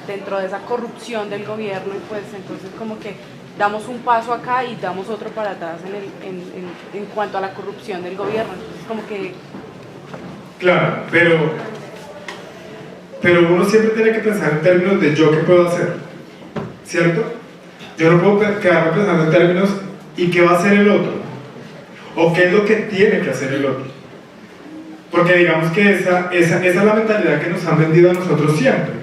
dentro de esa corrupción del gobierno, y pues entonces como que damos un paso acá y damos otro para atrás en cuanto a la corrupción del gobierno. Entonces como que... Claro, pero uno siempre tiene que pensar en términos de yo qué puedo hacer, ¿cierto? Yo no puedo quedarme pensando en términos ¿y qué va a hacer el otro? ¿O qué es lo que tiene que hacer el otro? Porque digamos que esa es la mentalidad que nos han vendido a nosotros siempre.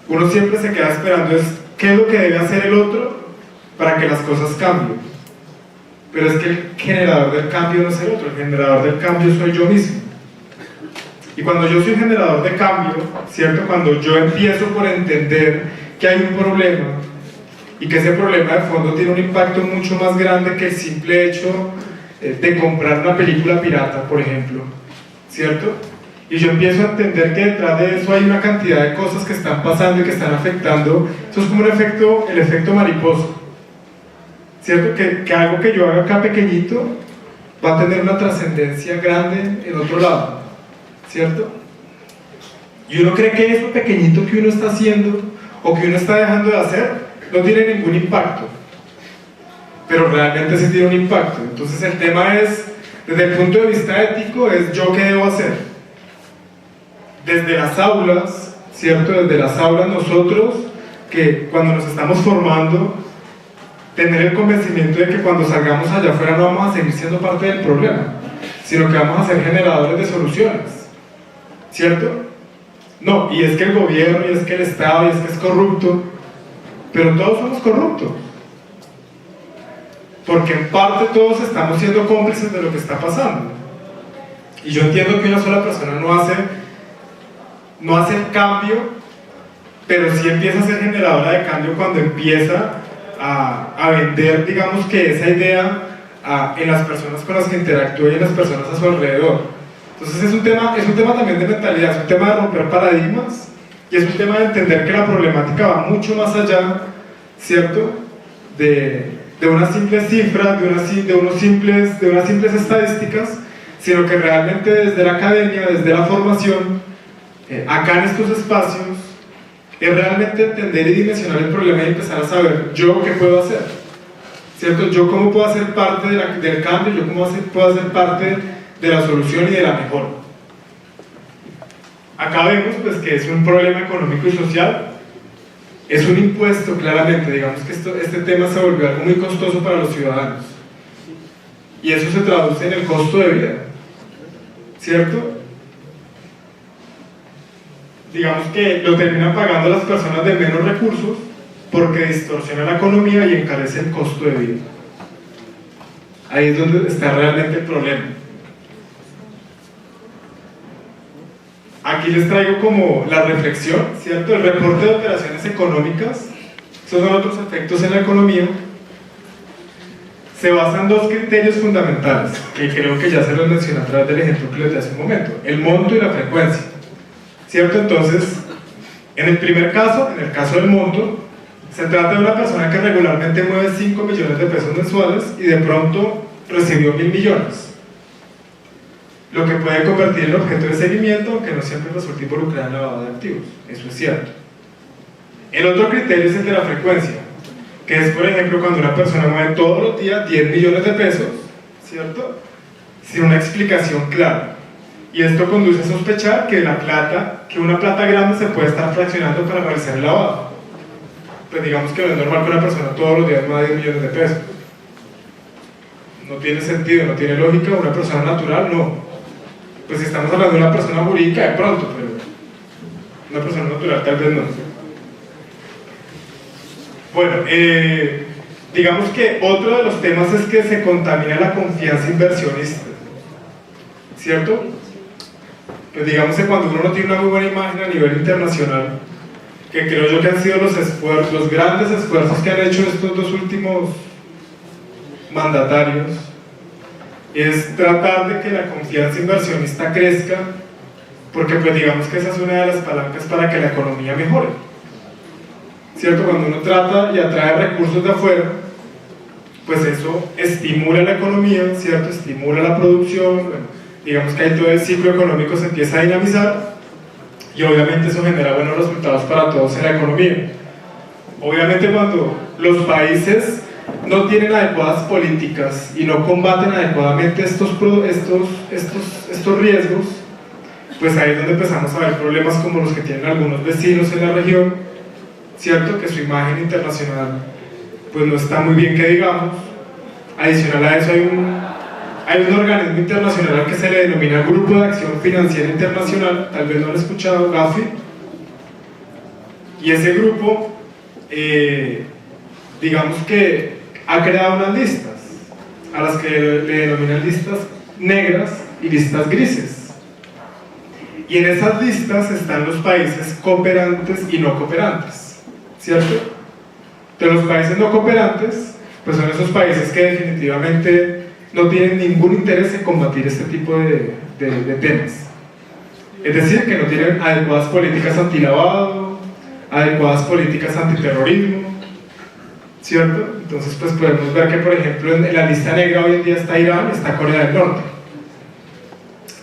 Uno siempre se queda esperando es qué es lo que debe hacer el otro para que las cosas cambien. Pero es que el generador del cambio no es el otro, el generador del cambio soy yo mismo. Y cuando yo soy generador de cambio, ¿cierto? Cuando yo empiezo por entender que hay un problema y que ese problema de fondo tiene un impacto mucho más grande que el simple hecho de comprar una película pirata, por ejemplo, ¿cierto? Y yo empiezo a entender que detrás de eso hay una cantidad de cosas que están pasando y que están afectando. Eso es como el efecto mariposa, ¿cierto? Que algo que yo haga acá pequeñito va a tener una trascendencia grande en otro lado, ¿cierto? Y uno cree que eso pequeñito que uno está haciendo o que uno está dejando de hacer no tiene ningún impacto, pero realmente sí tiene un impacto. Entonces el tema es, desde el punto de vista ético, es yo qué debo hacer. Desde las aulas, ¿cierto? Desde las aulas nosotros, que cuando nos estamos formando, tener el convencimiento de que cuando salgamos allá afuera no vamos a seguir siendo parte del problema, sino que vamos a ser generadores de soluciones, ¿cierto? No, y es que el gobierno, y es que el Estado, y es que es corrupto, pero todos somos corruptos, porque en parte todos estamos siendo cómplices de lo que está pasando. Y yo entiendo que una sola persona no hace el cambio, pero sí empieza a ser generadora de cambio cuando empieza a vender, digamos que esa idea en las personas con las que interactúa y en las personas a su alrededor. Entonces es un tema también de mentalidad, es un tema de romper paradigmas, y es un tema de entender que la problemática va mucho más allá, ¿cierto? De unas simples cifras, de unas simples estadísticas, sino que realmente desde la academia, desde la formación, acá en estos espacios, es realmente entender y dimensionar el problema y empezar a saber yo qué puedo hacer, ¿cierto? Yo cómo puedo hacer parte del cambio, yo cómo puedo hacer parte de la solución y de la mejora. Acá vemos pues que es un problema económico y social, es un impuesto claramente, digamos que este tema se volvió algo muy costoso para los ciudadanos, y eso se traduce en el costo de vida, ¿cierto? Digamos que lo terminan pagando las personas de menos recursos porque distorsiona la economía y encarece el costo de vida. Ahí es donde está realmente el problema. Aquí les traigo como la reflexión, ¿cierto? El reporte de operaciones económicas, esos son otros efectos en la economía. se basa en dos criterios fundamentales, que creo que ya se los mencioné a través del ejemplo que les di hace un momento: el monto y la frecuencia, ¿cierto? Entonces, en el primer caso, en el caso del monto, se trata de una persona que regularmente mueve 5 millones de pesos mensuales y de pronto recibió 1.000 millones, lo que puede convertir en objeto de seguimiento, aunque no siempre resulta involucrado en lavado de activos. Eso es cierto. El otro criterio es el de la frecuencia, que es, por ejemplo, cuando una persona mueve todos los días 10 millones de pesos, ¿cierto?, sin una explicación clara. Y esto conduce a sospechar que una plata grande se puede estar fraccionando para realizar el lavado. Pues digamos que no es normal que una persona todos los días mueva 10 millones de pesos. No tiene sentido, no tiene lógica. Una persona natural, no. Pues si estamos hablando de una persona jurídica, de pronto, pero una persona natural tal vez no. Bueno, digamos que otro de los temas es que se contamina la confianza inversionista, ¿cierto? Pues digamos que cuando uno no tiene una muy buena imagen a nivel internacional, que creo yo que han sido los grandes esfuerzos que han hecho estos dos últimos mandatarios, es tratar de que la confianza inversionista crezca, porque pues digamos que esa es una de las palancas para que la economía mejore, ¿cierto? Cuando uno trata y atrae recursos de afuera, pues eso estimula la economía, ¿cierto? Estimula la producción, bueno, digamos que ahí todo el ciclo económico se empieza a dinamizar y obviamente eso genera buenos resultados para todos en la economía. Obviamente cuando los países no tienen adecuadas políticas y no combaten adecuadamente estos riesgos, pues ahí es donde empezamos a ver problemas como los que tienen algunos vecinos en la región, ¿cierto? Que su imagen internacional pues no está muy bien, que digamos. Adicional a eso hay un organismo internacional que se le denomina Grupo de Acción Financiera Internacional, tal vez no lo han escuchado, GAFI, y ese grupo digamos que ha creado unas listas a las que le denominan listas negras y listas grises, y en esas listas están los países cooperantes y no cooperantes, ¿cierto? De los países no cooperantes, pues son esos países que definitivamente no tienen ningún interés en combatir este tipo de temas, es decir, que no tienen adecuadas políticas antilavado, adecuadas políticas antiterrorismo, ¿cierto? Entonces pues podemos ver que, por ejemplo, en la lista negra hoy en día está Irán y está Corea del Norte,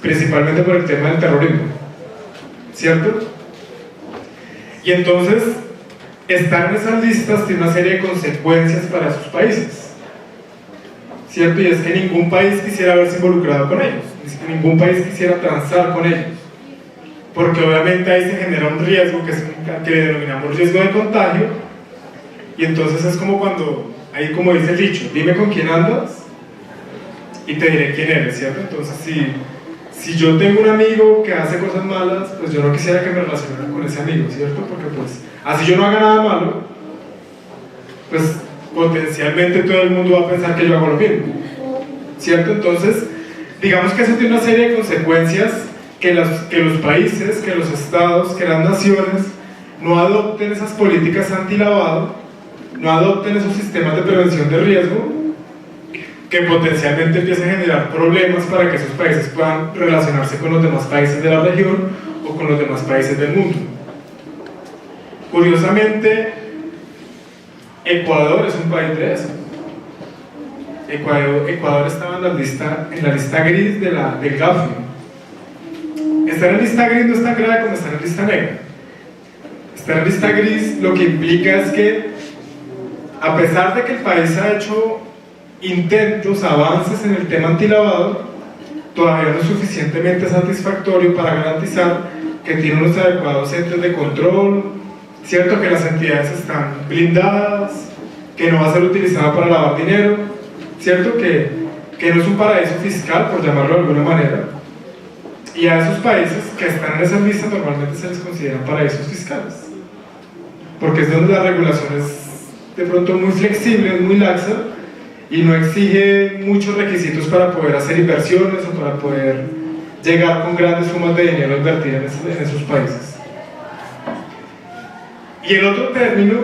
principalmente por el tema del terrorismo, ¿cierto? Y entonces estar en esas listas tiene una serie de consecuencias para esos países, ¿cierto? Y es que ningún país quisiera verse involucrado con ellos, es que ningún país quisiera transar con ellos, porque obviamente ahí se genera un riesgo que le denominamos riesgo de contagio. Y entonces es como cuando, ahí como dice el dicho, dime con quién andas y te diré quién eres, ¿cierto? Entonces si yo tengo un amigo que hace cosas malas, pues yo no quisiera que me relacionara con ese amigo, ¿cierto? Porque pues así yo no haga nada malo, pues potencialmente todo el mundo va a pensar que yo hago lo mismo, ¿cierto? Entonces digamos que eso tiene una serie de consecuencias que los países, que los estados, que las naciones no adopten esas políticas antilavado, no adopten esos sistemas de prevención de riesgo, que potencialmente empiecen a generar problemas para que esos países puedan relacionarse con los demás países de la región o con los demás países del mundo. Curiosamente, Ecuador es un país de eso. Ecuador estaba en la lista gris del GAFI. Estar en la lista gris no es tan grave como estar en la lista negra. Estar en la lista gris lo que implica es que, a pesar de que el país ha hecho intentos, avances en el tema antilavado, todavía no es suficientemente satisfactorio para garantizar que tiene unos adecuados entes de control, ¿cierto? Que las entidades están blindadas, que no va a ser utilizado para lavar dinero, ¿cierto? Que no es un paraíso fiscal, por llamarlo de alguna manera. Y a esos países que están en esas listas normalmente se les consideran paraísos fiscales, porque es donde la regulación es de pronto muy flexible, muy laxa, y no exige muchos requisitos para poder hacer inversiones o para poder llegar con grandes sumas de dinero a invertir en esos países. Y el otro término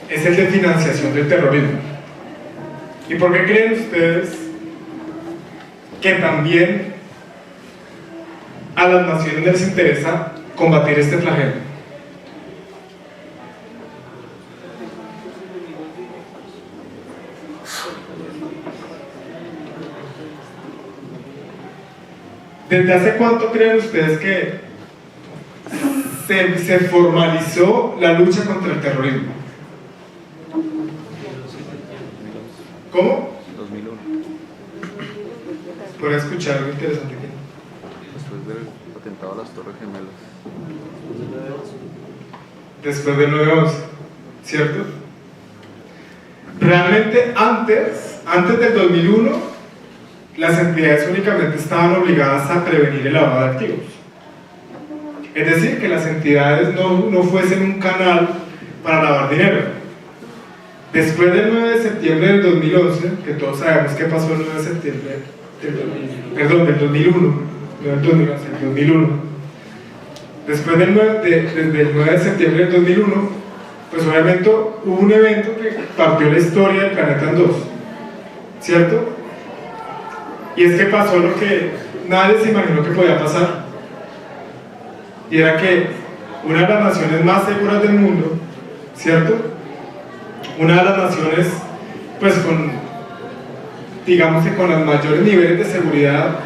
es el de financiación del terrorismo. ¿Y por qué creen ustedes que también a las naciones les interesa combatir este flagelo? ¿Desde hace cuánto creen ustedes que se formalizó la lucha contra el terrorismo? ¿Cómo? 2001. ¿Podría escuchar algo interesante aquí? Después del atentado a las Torres Gemelas. Después del 9/11, ¿cierto? Realmente antes del 2001, las entidades únicamente estaban obligadas a prevenir el lavado de activos. Es decir, que las entidades no fuesen un canal para lavar dinero. Después del 9 de septiembre del 2011, que todos sabemos qué pasó el 9 de septiembre del 2001, no del 2011, del 2001. Después del 9 de septiembre del 2001, pues obviamente hubo un evento que partió la historia del planeta en dos, ¿cierto? Y es que pasó lo que nadie se imaginó que podía pasar, y era que una de las naciones más seguras del mundo, ¿cierto? Una de las naciones, pues digamos que con los mayores niveles de seguridad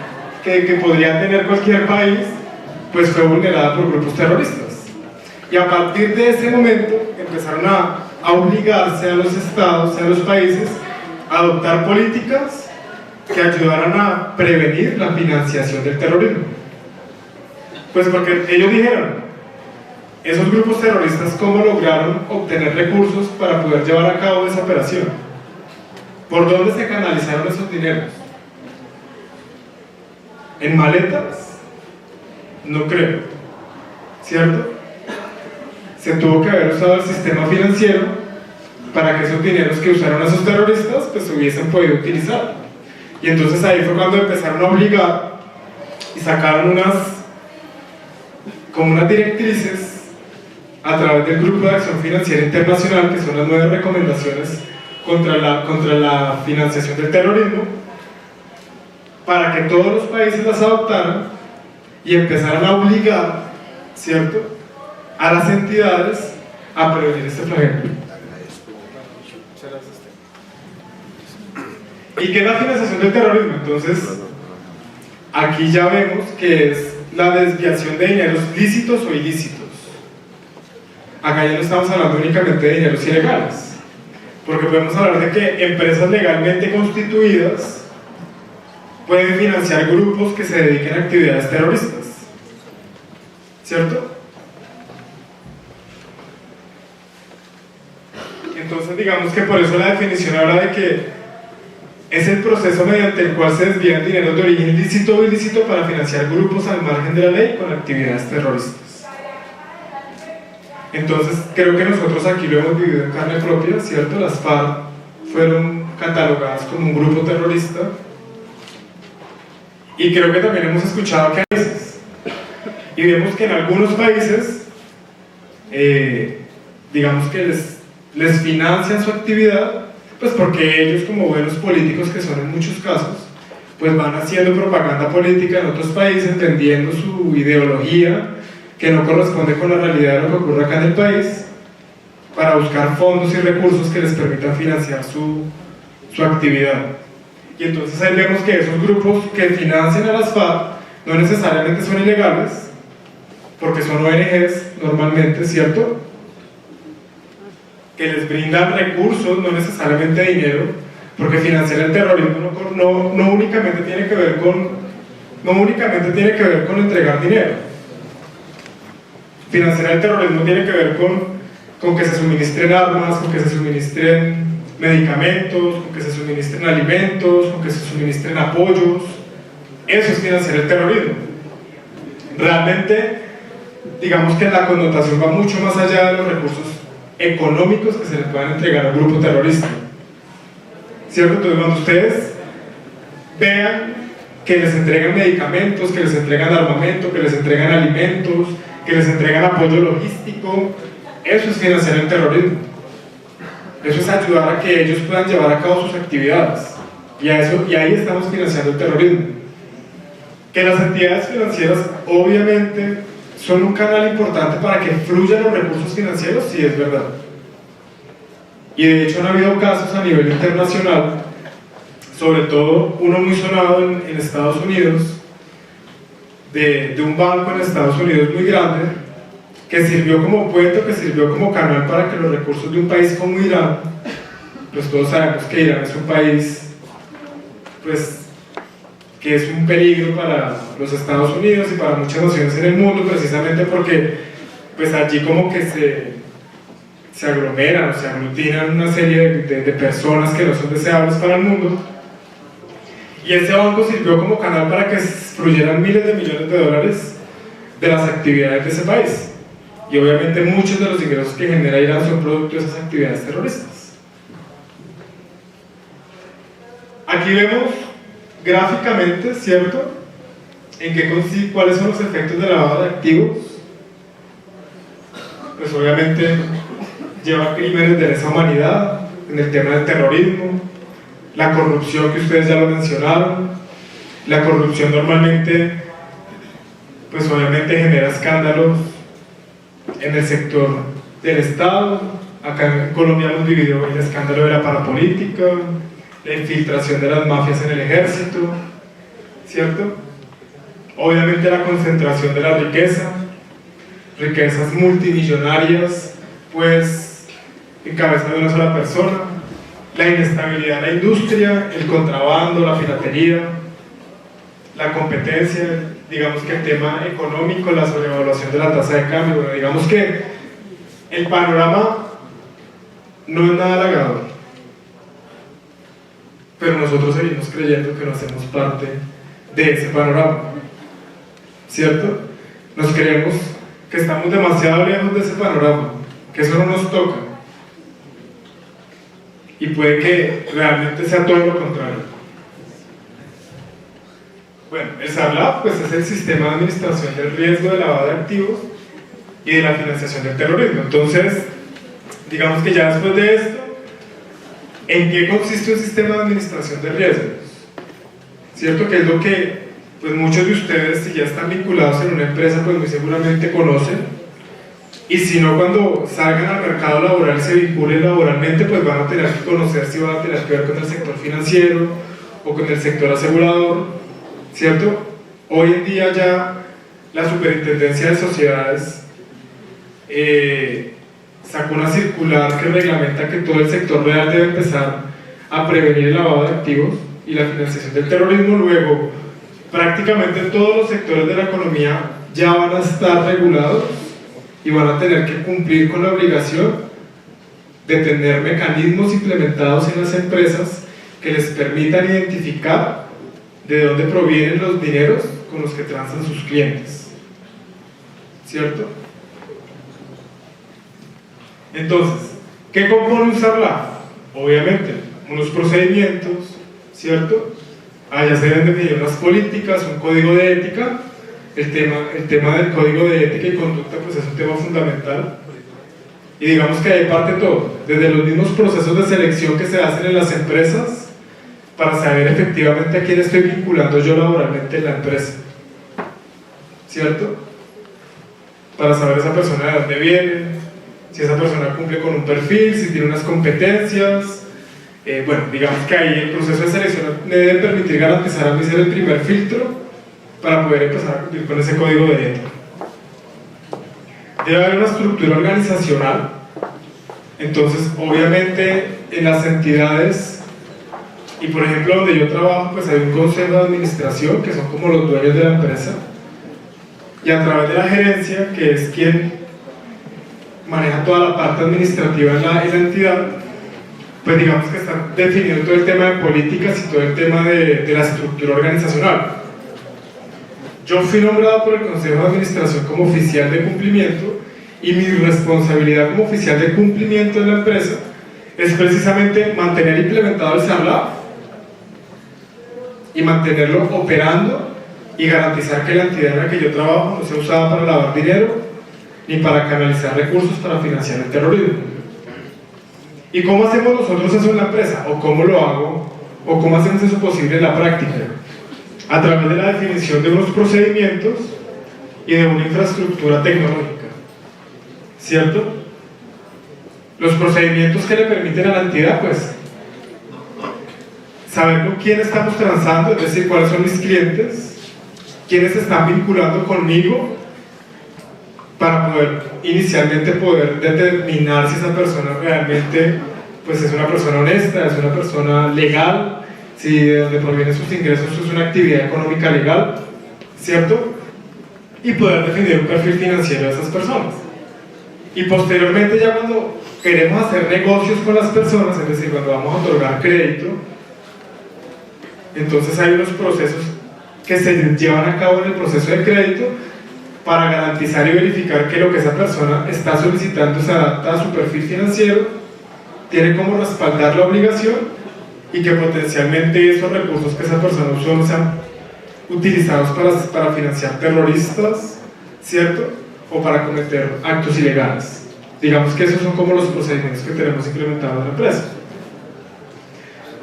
que podría tener cualquier país, pues fue vulnerada por grupos terroristas. Y a partir de ese momento empezaron a obligarse a los estados, a los países, a adoptar políticas que ayudaran a prevenir la financiación del terrorismo. Pues porque ellos dijeron, esos grupos terroristas, ¿cómo lograron obtener recursos para poder llevar a cabo esa operación? ¿Por dónde se canalizaron esos dineros? ¿En maletas? No creo, ¿cierto? Se tuvo que haber usado el sistema financiero para que esos dineros que usaron esos terroristas pues hubiesen podido utilizar. Y entonces ahí fue cuando empezaron a obligar y sacaron como unas directrices a través del Grupo de Acción Financiera Internacional, que son las 9 recomendaciones contra la financiación del terrorismo, para que todos los países las adoptaran y empezaran a obligar, ¿cierto?, a las entidades a prevenir este flagelo. ¿Y qué es la financiación del terrorismo? Entonces, aquí ya vemos que es la desviación de dineros lícitos o ilícitos. Acá ya no estamos hablando únicamente de dineros ilegales, porque podemos hablar de que empresas legalmente constituidas pueden financiar grupos que se dediquen a actividades terroristas, ¿cierto? Entonces digamos que por eso la definición habla de que es el proceso mediante el cual se desvían dineros de origen lícito o ilícito para financiar grupos al margen de la ley con actividades terroristas. Entonces creo que nosotros aquí lo hemos vivido en carne propia, ¿cierto? Las FARC fueron catalogadas como un grupo terrorista, y creo que también hemos escuchado que a veces, y vemos que en algunos países, digamos que les financian su actividad, pues porque ellos, como buenos políticos que son en muchos casos, pues van haciendo propaganda política en otros países, vendiendo su ideología que no corresponde con la realidad de lo que ocurre acá en el país, para buscar fondos y recursos que les permitan financiar su actividad. Y entonces ahí vemos que esos grupos que financian a las FARC no necesariamente son ilegales, porque son ONGs normalmente, ¿cierto?, que les brindan recursos, no necesariamente dinero, porque financiar el terrorismo no únicamente tiene que ver con entregar dinero. Financiar el terrorismo tiene que ver con que se suministren armas, con que se suministren medicamentos, con que se suministren alimentos, con que se suministren apoyos. Eso es financiar el terrorismo. Realmente, digamos que la connotación va mucho más allá de los recursos económicos que se le puedan entregar a un grupo terrorista, ¿cierto? Entonces cuando ustedes vean que les entregan medicamentos, que les entregan armamento, que les entregan alimentos, que les entregan apoyo logístico, eso es financiar el terrorismo. Eso es ayudar a que ellos puedan llevar a cabo sus actividades. Y ahí estamos financiando el terrorismo. Que las entidades financieras obviamente son un canal importante para que fluyan los recursos financieros, sí es verdad. Y de hecho han habido casos a nivel internacional, sobre todo uno muy sonado en Estados Unidos, de un banco en Estados Unidos muy grande, que sirvió como puente, que sirvió como canal para que los recursos de un país como Irán, pues todos sabemos que Irán es un país, pues, que es un peligro para los Estados Unidos y para muchas naciones en el mundo, precisamente porque pues allí como que se aglomeran o se aglutinan una serie de personas que no son deseables para el mundo, y ese banco sirvió como canal para que fluyeran miles de millones de dólares de las actividades de ese país, y obviamente muchos de los ingresos que genera Irán son producto de esas actividades terroristas. Aquí vemos gráficamente, ¿cierto?, en qué consiste, cuáles son los efectos del lavado de activos. Pues obviamente lleva crímenes de lesa humanidad, en el tema del terrorismo, la corrupción que ustedes ya lo mencionaron. La corrupción normalmente, pues obviamente genera escándalos en el sector del Estado. Acá en Colombia hemos vivido el escándalo de la parapolítica, la infiltración de las mafias en el ejército, ¿cierto? Obviamente la concentración de la riqueza, riquezas multimillonarias, pues en cabeza de una sola persona, la inestabilidad en la industria, el contrabando, la piratería, la competencia, digamos que el tema económico, la sobrevaluación de la tasa de cambio. Bueno, digamos que el panorama no es nada halagador, pero nosotros seguimos creyendo que no hacemos parte de ese panorama, ¿cierto? Nos creemos que estamos demasiado lejos de ese panorama, que eso no nos toca, y puede que realmente sea todo lo contrario. Bueno, el SARLAF pues es el Sistema de Administración del Riesgo de Lavado de Activos y de la Financiación del Terrorismo. Entonces, digamos que ya después de esto, ¿en qué consiste un sistema de administración de riesgos? ¿Cierto? Que es lo que pues muchos de ustedes, si ya están vinculados en una empresa, pues muy seguramente conocen, y si no, cuando salgan al mercado laboral y se vinculen laboralmente, pues van a tener que conocer si van a tener que ver con el sector financiero o con el sector asegurador, ¿cierto? Hoy en día ya la Superintendencia de Sociedades sacó una circular que reglamenta que todo el sector real debe empezar a prevenir el lavado de activos y la financiación del terrorismo. Luego, prácticamente todos los sectores de la economía ya van a estar regulados y van a tener que cumplir con la obligación de tener mecanismos implementados en las empresas que les permitan identificar de dónde provienen los dineros con los que transan sus clientes, ¿cierto? Entonces, ¿qué compone un SARLAF? Obviamente, unos procedimientos, ¿cierto? Allá se deben definir unas políticas, un código de ética. El tema del código de ética y conducta pues es un tema fundamental, y digamos que ahí parte todo, desde los mismos procesos de selección que se hacen en las empresas para saber efectivamente a quién estoy vinculando yo laboralmente en la empresa, ¿cierto? Para saber esa persona de dónde viene, si esa persona cumple con un perfil, si tiene unas competencias. Bueno, digamos que ahí el proceso de selección me debe permitir garantizar a mí ser el primer filtro para poder empezar a cumplir con ese código de ética. Debe haber una estructura organizacional. Entonces, obviamente, en las entidades, y por ejemplo donde yo trabajo, pues hay un consejo de administración que son como los dueños de la empresa, y a través de la gerencia, que es quien maneja toda la parte administrativa en la entidad, pues digamos que está definido todo el tema de políticas y todo el tema de la estructura organizacional. Yo fui nombrado por el Consejo de Administración como oficial de cumplimiento, y mi responsabilidad como oficial de cumplimiento de la empresa es precisamente mantener implementado el SARLAF y mantenerlo operando y garantizar que la entidad en la que yo trabajo no sea usada para lavar dinero ni para canalizar recursos para financiar el terrorismo. ¿Y cómo hacemos nosotros eso en la empresa? ¿O cómo lo hago? ¿O cómo hacemos eso posible en la práctica? A través de la definición de unos procedimientos y de una infraestructura tecnológica, ¿cierto? Los procedimientos que le permiten a la entidad, pues, saber con quién estamos transando, es decir, cuáles son mis clientes, quiénes se están vinculando conmigo, para poder inicialmente poder determinar si esa persona realmente pues es una persona honesta, es una persona legal, si de donde provienen sus ingresos es una actividad económica legal, ¿cierto? Y poder definir un perfil financiero de esas personas. Y posteriormente, ya cuando queremos hacer negocios con las personas, es decir, cuando vamos a otorgar crédito, entonces hay unos procesos que se llevan a cabo en el proceso de crédito para garantizar y verificar que lo que esa persona está solicitando se adapta a su perfil financiero, tiene como respaldar la obligación y que potencialmente esos recursos que esa persona usó no sean utilizados para financiar terroristas, ¿cierto? O para cometer actos ilegales. Digamos que esos son como los procedimientos que tenemos implementados en la empresa.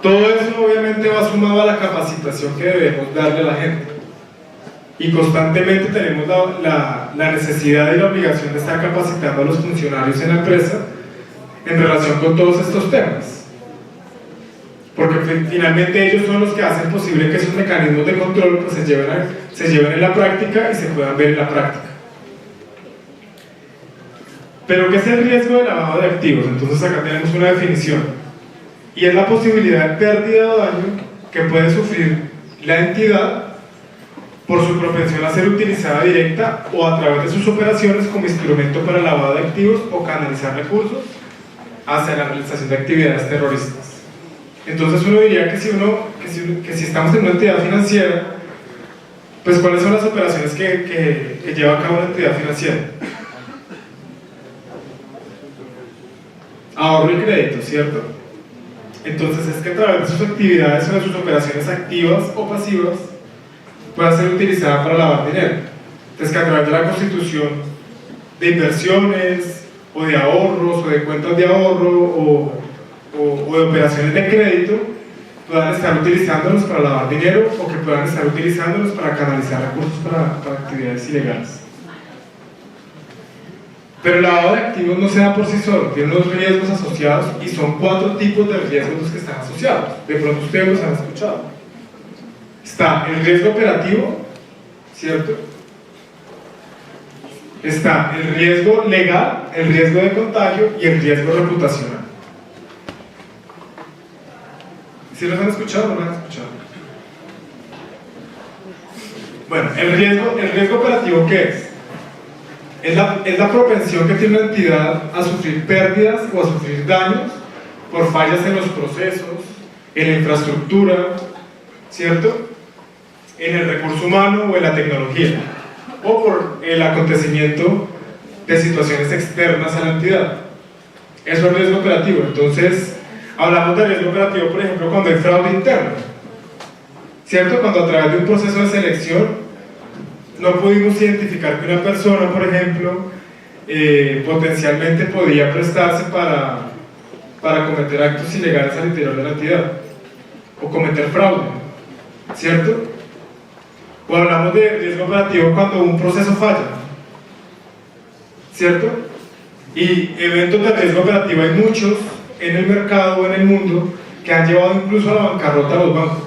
Todo eso obviamente va sumado a la capacitación que debemos darle a la gente. Y constantemente tenemos la necesidad y la obligación de estar capacitando a los funcionarios en la empresa en relación con todos estos temas. Porque finalmente ellos son los que hacen posible que esos mecanismos de control pues, se lleven en la práctica y se puedan ver en la práctica. Pero ¿qué es el riesgo de lavado de activos? Entonces acá tenemos una definición. Y es la posibilidad de pérdida o daño que puede sufrir la entidad por su propensión a ser utilizada directa o a través de sus operaciones como instrumento para lavado de activos o canalizar recursos hacia la realización de actividades terroristas. Entonces uno diría que si estamos en una entidad financiera, pues ¿cuáles son las operaciones que lleva a cabo una entidad financiera? Ahorro y crédito, ¿cierto? Entonces es que a través de sus actividades o de sus operaciones activas o pasivas pueda ser utilizada para lavar dinero. Entonces que a través de la constitución de inversiones o de ahorros o de cuentas de ahorro o de operaciones de crédito puedan estar utilizándolos para lavar dinero o que puedan estar utilizándolos para canalizar recursos para actividades ilegales. Pero el lavado de activos no se da por sí solo, tiene unos riesgos asociados y son 4 tipos de riesgos los que están asociados. De pronto ustedes los han escuchado. Está el riesgo operativo, ¿cierto? Está el riesgo legal, el riesgo de contagio y el riesgo reputacional. ¿Sí los han escuchado o no los han escuchado? Bueno, el riesgo operativo, ¿qué es? Es la propensión que tiene una entidad a sufrir pérdidas o a sufrir daños por fallas en los procesos, en la infraestructura, ¿cierto? En el recurso humano o en la tecnología, o por el acontecimiento de situaciones externas a la entidad. Eso es riesgo operativo. Entonces, hablamos de riesgo operativo, por ejemplo, cuando hay fraude interno, ¿cierto? Cuando a través de un proceso de selección no pudimos identificar que una persona, por ejemplo, potencialmente podía prestarse para cometer actos ilegales al interior de la entidad, o cometer fraude, ¿cierto? O hablamos de riesgo operativo cuando un proceso falla, ¿cierto? Y eventos de riesgo operativo hay muchos en el mercado o en el mundo que han llevado incluso a la bancarrota a los bancos.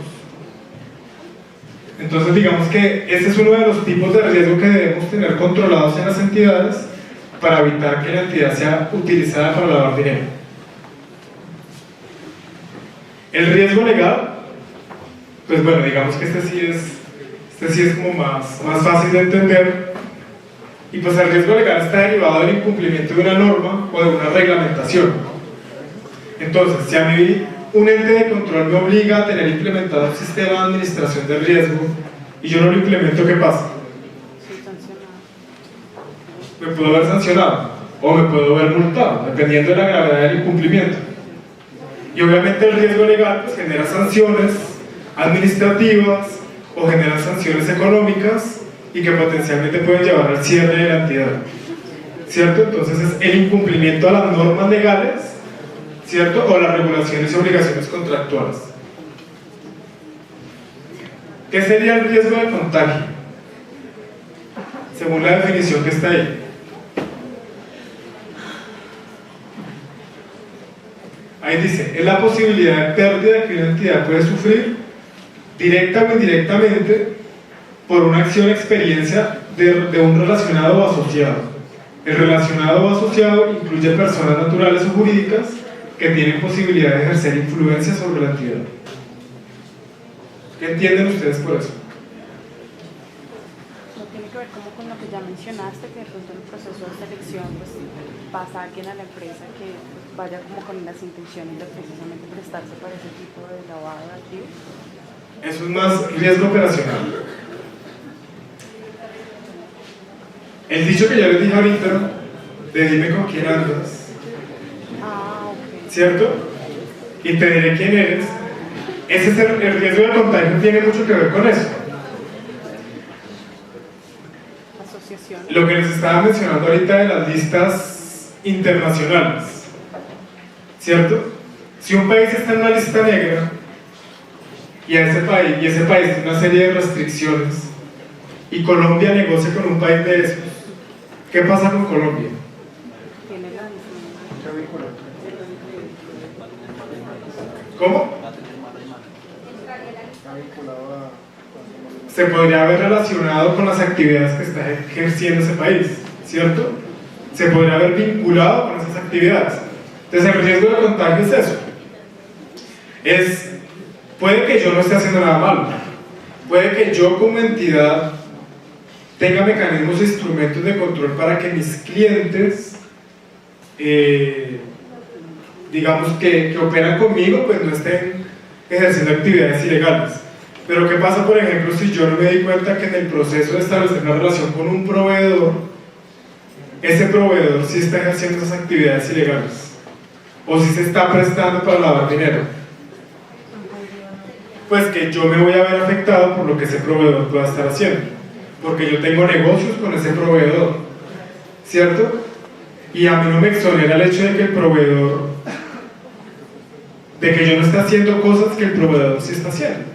Entonces digamos que ese es uno de los tipos de riesgo que debemos tener controlados en las entidades para evitar que la entidad sea utilizada para lavar dinero. El riesgo legal, pues bueno, digamos que este sí es como más fácil de entender, y pues el riesgo legal está derivado del incumplimiento de una norma o de una reglamentación. Entonces, si a mí un ente de control me obliga a tener implementado un sistema de administración del riesgo y yo no lo implemento, ¿qué pasa? Me puedo ver sancionado o me puedo ver multado, dependiendo de la gravedad del incumplimiento. Y obviamente el riesgo legal pues, genera sanciones administrativas o genera sanciones económicas y que potencialmente pueden llevar al cierre de la entidad, ¿cierto? Entonces es el incumplimiento a las normas legales, ¿cierto? O las regulaciones y obligaciones contractuales. ¿Qué sería el riesgo de contagio? Según la definición que está ahí. Ahí dice, es la posibilidad de pérdida que una entidad puede sufrir directa o indirectamente por una acción o experiencia de un relacionado o asociado. El relacionado o asociado incluye personas naturales o jurídicas que tienen posibilidad de ejercer influencia sobre la entidad. ¿Qué entienden ustedes por eso? No tiene que ver como con lo que ya mencionaste, que de pronto en el proceso de selección pues pasa alguien a la empresa que pues, vaya como con las intenciones de precisamente prestarse para ese tipo de lavado de activos. Eso es más riesgo operacional. El dicho que yo les dije ahorita, de dime con quién andas, ¿cierto? Y te diré quién eres. Ese es el riesgo de contagio, tiene mucho que ver con eso. Asociación. Lo que les estaba mencionando ahorita de las listas internacionales, ¿cierto? Si un país está en una lista negra y ese país tiene una serie de restricciones y Colombia negocia con un país de esos, ¿qué pasa con Colombia? Tiene la ¿Cómo? Se podría haber relacionado con las actividades que está ejerciendo ese país, ¿cierto? Se podría haber vinculado con esas actividades. Entonces el riesgo de contagio es eso. Puede que yo no esté haciendo nada malo, puede que yo como entidad tenga mecanismos e instrumentos de control para que mis clientes, digamos que operan conmigo, pues no estén ejerciendo actividades ilegales. Pero ¿qué pasa, por ejemplo, si yo no me di cuenta que en el proceso de establecer una relación con un proveedor, ese proveedor sí está ejerciendo esas actividades ilegales? O si se está prestando para lavar dinero. Pues que yo me voy a ver afectado por lo que ese proveedor pueda estar haciendo. Porque yo tengo negocios con ese proveedor, ¿cierto? Y a mí no me exonera el hecho de que el proveedor, de que yo no esté haciendo cosas que el proveedor sí está haciendo.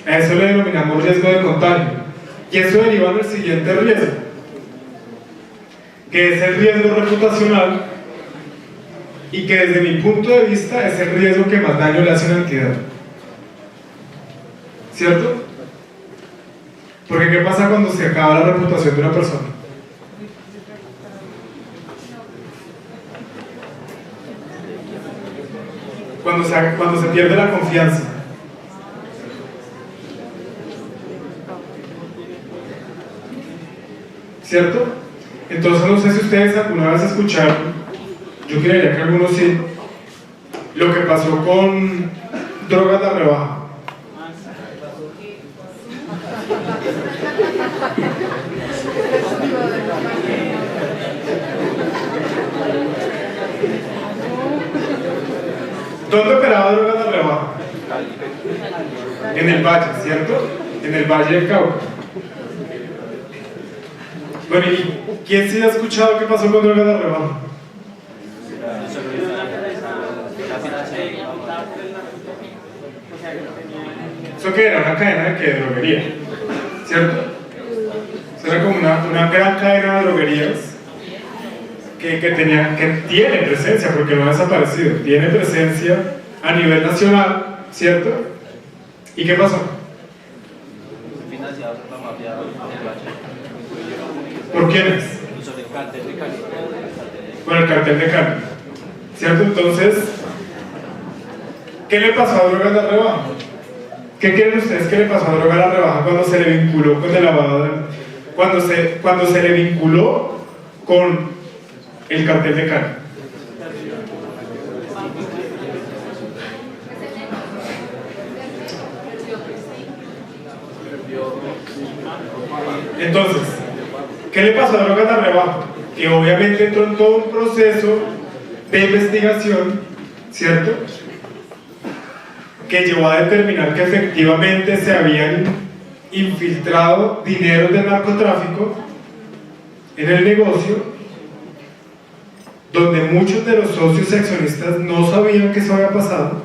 A eso le denominamos riesgo de contagio. Y eso deriva en el siguiente riesgo, que es el riesgo reputacional, y que desde mi punto de vista es el riesgo que más daño le hace a una entidad, ¿cierto? Porque ¿qué pasa cuando se acaba la reputación de una persona? Cuando se pierde la confianza. ¿Cierto? Entonces no sé si ustedes alguna vez escucharon, yo creería que algunos sí, lo que pasó con drogas de rebaja. ¿Dónde operaba drogas de rebaja? En el Valle, ¿cierto? En el Valle del Cauca. Bueno, ¿y quién sí ha escuchado qué pasó con drogas de rebaja? ¿Eso qué era? Una cadena de droguería, ¿cierto? Eso era como una gran cadena de droguerías que tiene presencia, porque no ha desaparecido, tiene presencia a nivel nacional, ¿cierto? ¿Y qué pasó? Financiados por la mafia del Valle. ¿Por quiénes? Por el cartel de Cali, ¿cierto? Entonces, ¿qué le pasó a drogas de rebaja? ¿Qué creen ustedes que le pasó a drogas de rebaja cuando se le vinculó con el lavado? Cuando se le vinculó con el cartel de Cali. Entonces, ¿qué le pasó a drogas de rebaja? Que obviamente entró en todo un proceso de investigación, ¿cierto? Que llevó a determinar que efectivamente se habían infiltrado dineros del narcotráfico en el negocio donde muchos de los socios y accionistas no sabían que eso había pasado,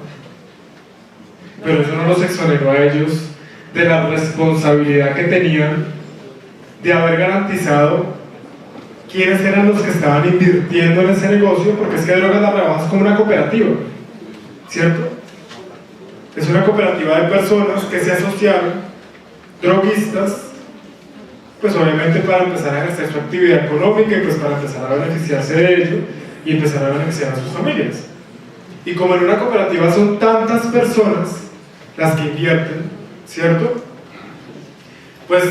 pero eso no los exoneró a ellos de la responsabilidad que tenían de haber garantizado quiénes eran los que estaban invirtiendo en ese negocio, porque es que Drogas La Rebaja es como una cooperativa, ¿cierto? Es una cooperativa de personas que se asociaron, droguistas, pues obviamente para empezar a ejercer su actividad económica y pues para empezar a beneficiarse de ello y empezar a beneficiar a sus familias. Y como en una cooperativa son tantas personas las que invierten, ¿cierto? Pues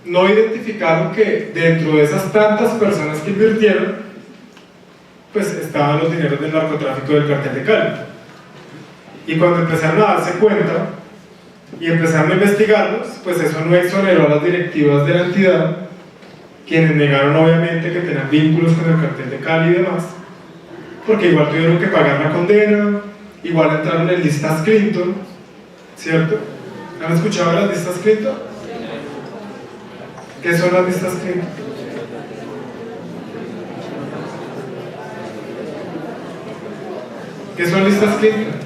no identificaron que dentro de esas tantas personas que invirtieron, pues estaban los dineros del narcotráfico del cartel de Cali. Y cuando empezaron a darse cuenta y empezaron a investigarlos, pues eso no exoneró a las directivas de la entidad, quienes negaron obviamente que tenían vínculos con el cartel de Cali y demás, porque igual tuvieron que pagar la condena, igual entraron en listas Clinton, ¿cierto? ¿Han escuchado de las listas Clinton? ¿Qué son las listas Clinton? ¿Qué son listas Clinton?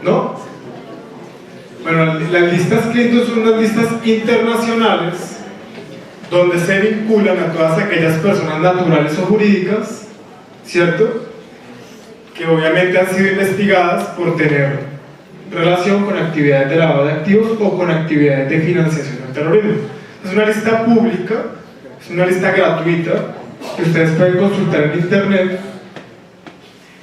¿No? Bueno, las listas Clinton son unas listas internacionales donde se vinculan a todas aquellas personas naturales o jurídicas, ¿cierto? Que obviamente han sido investigadas por tener relación con actividades de lavado de activos o con actividades de financiación del terrorismo. Es una lista pública, es una lista gratuita que ustedes pueden consultar en internet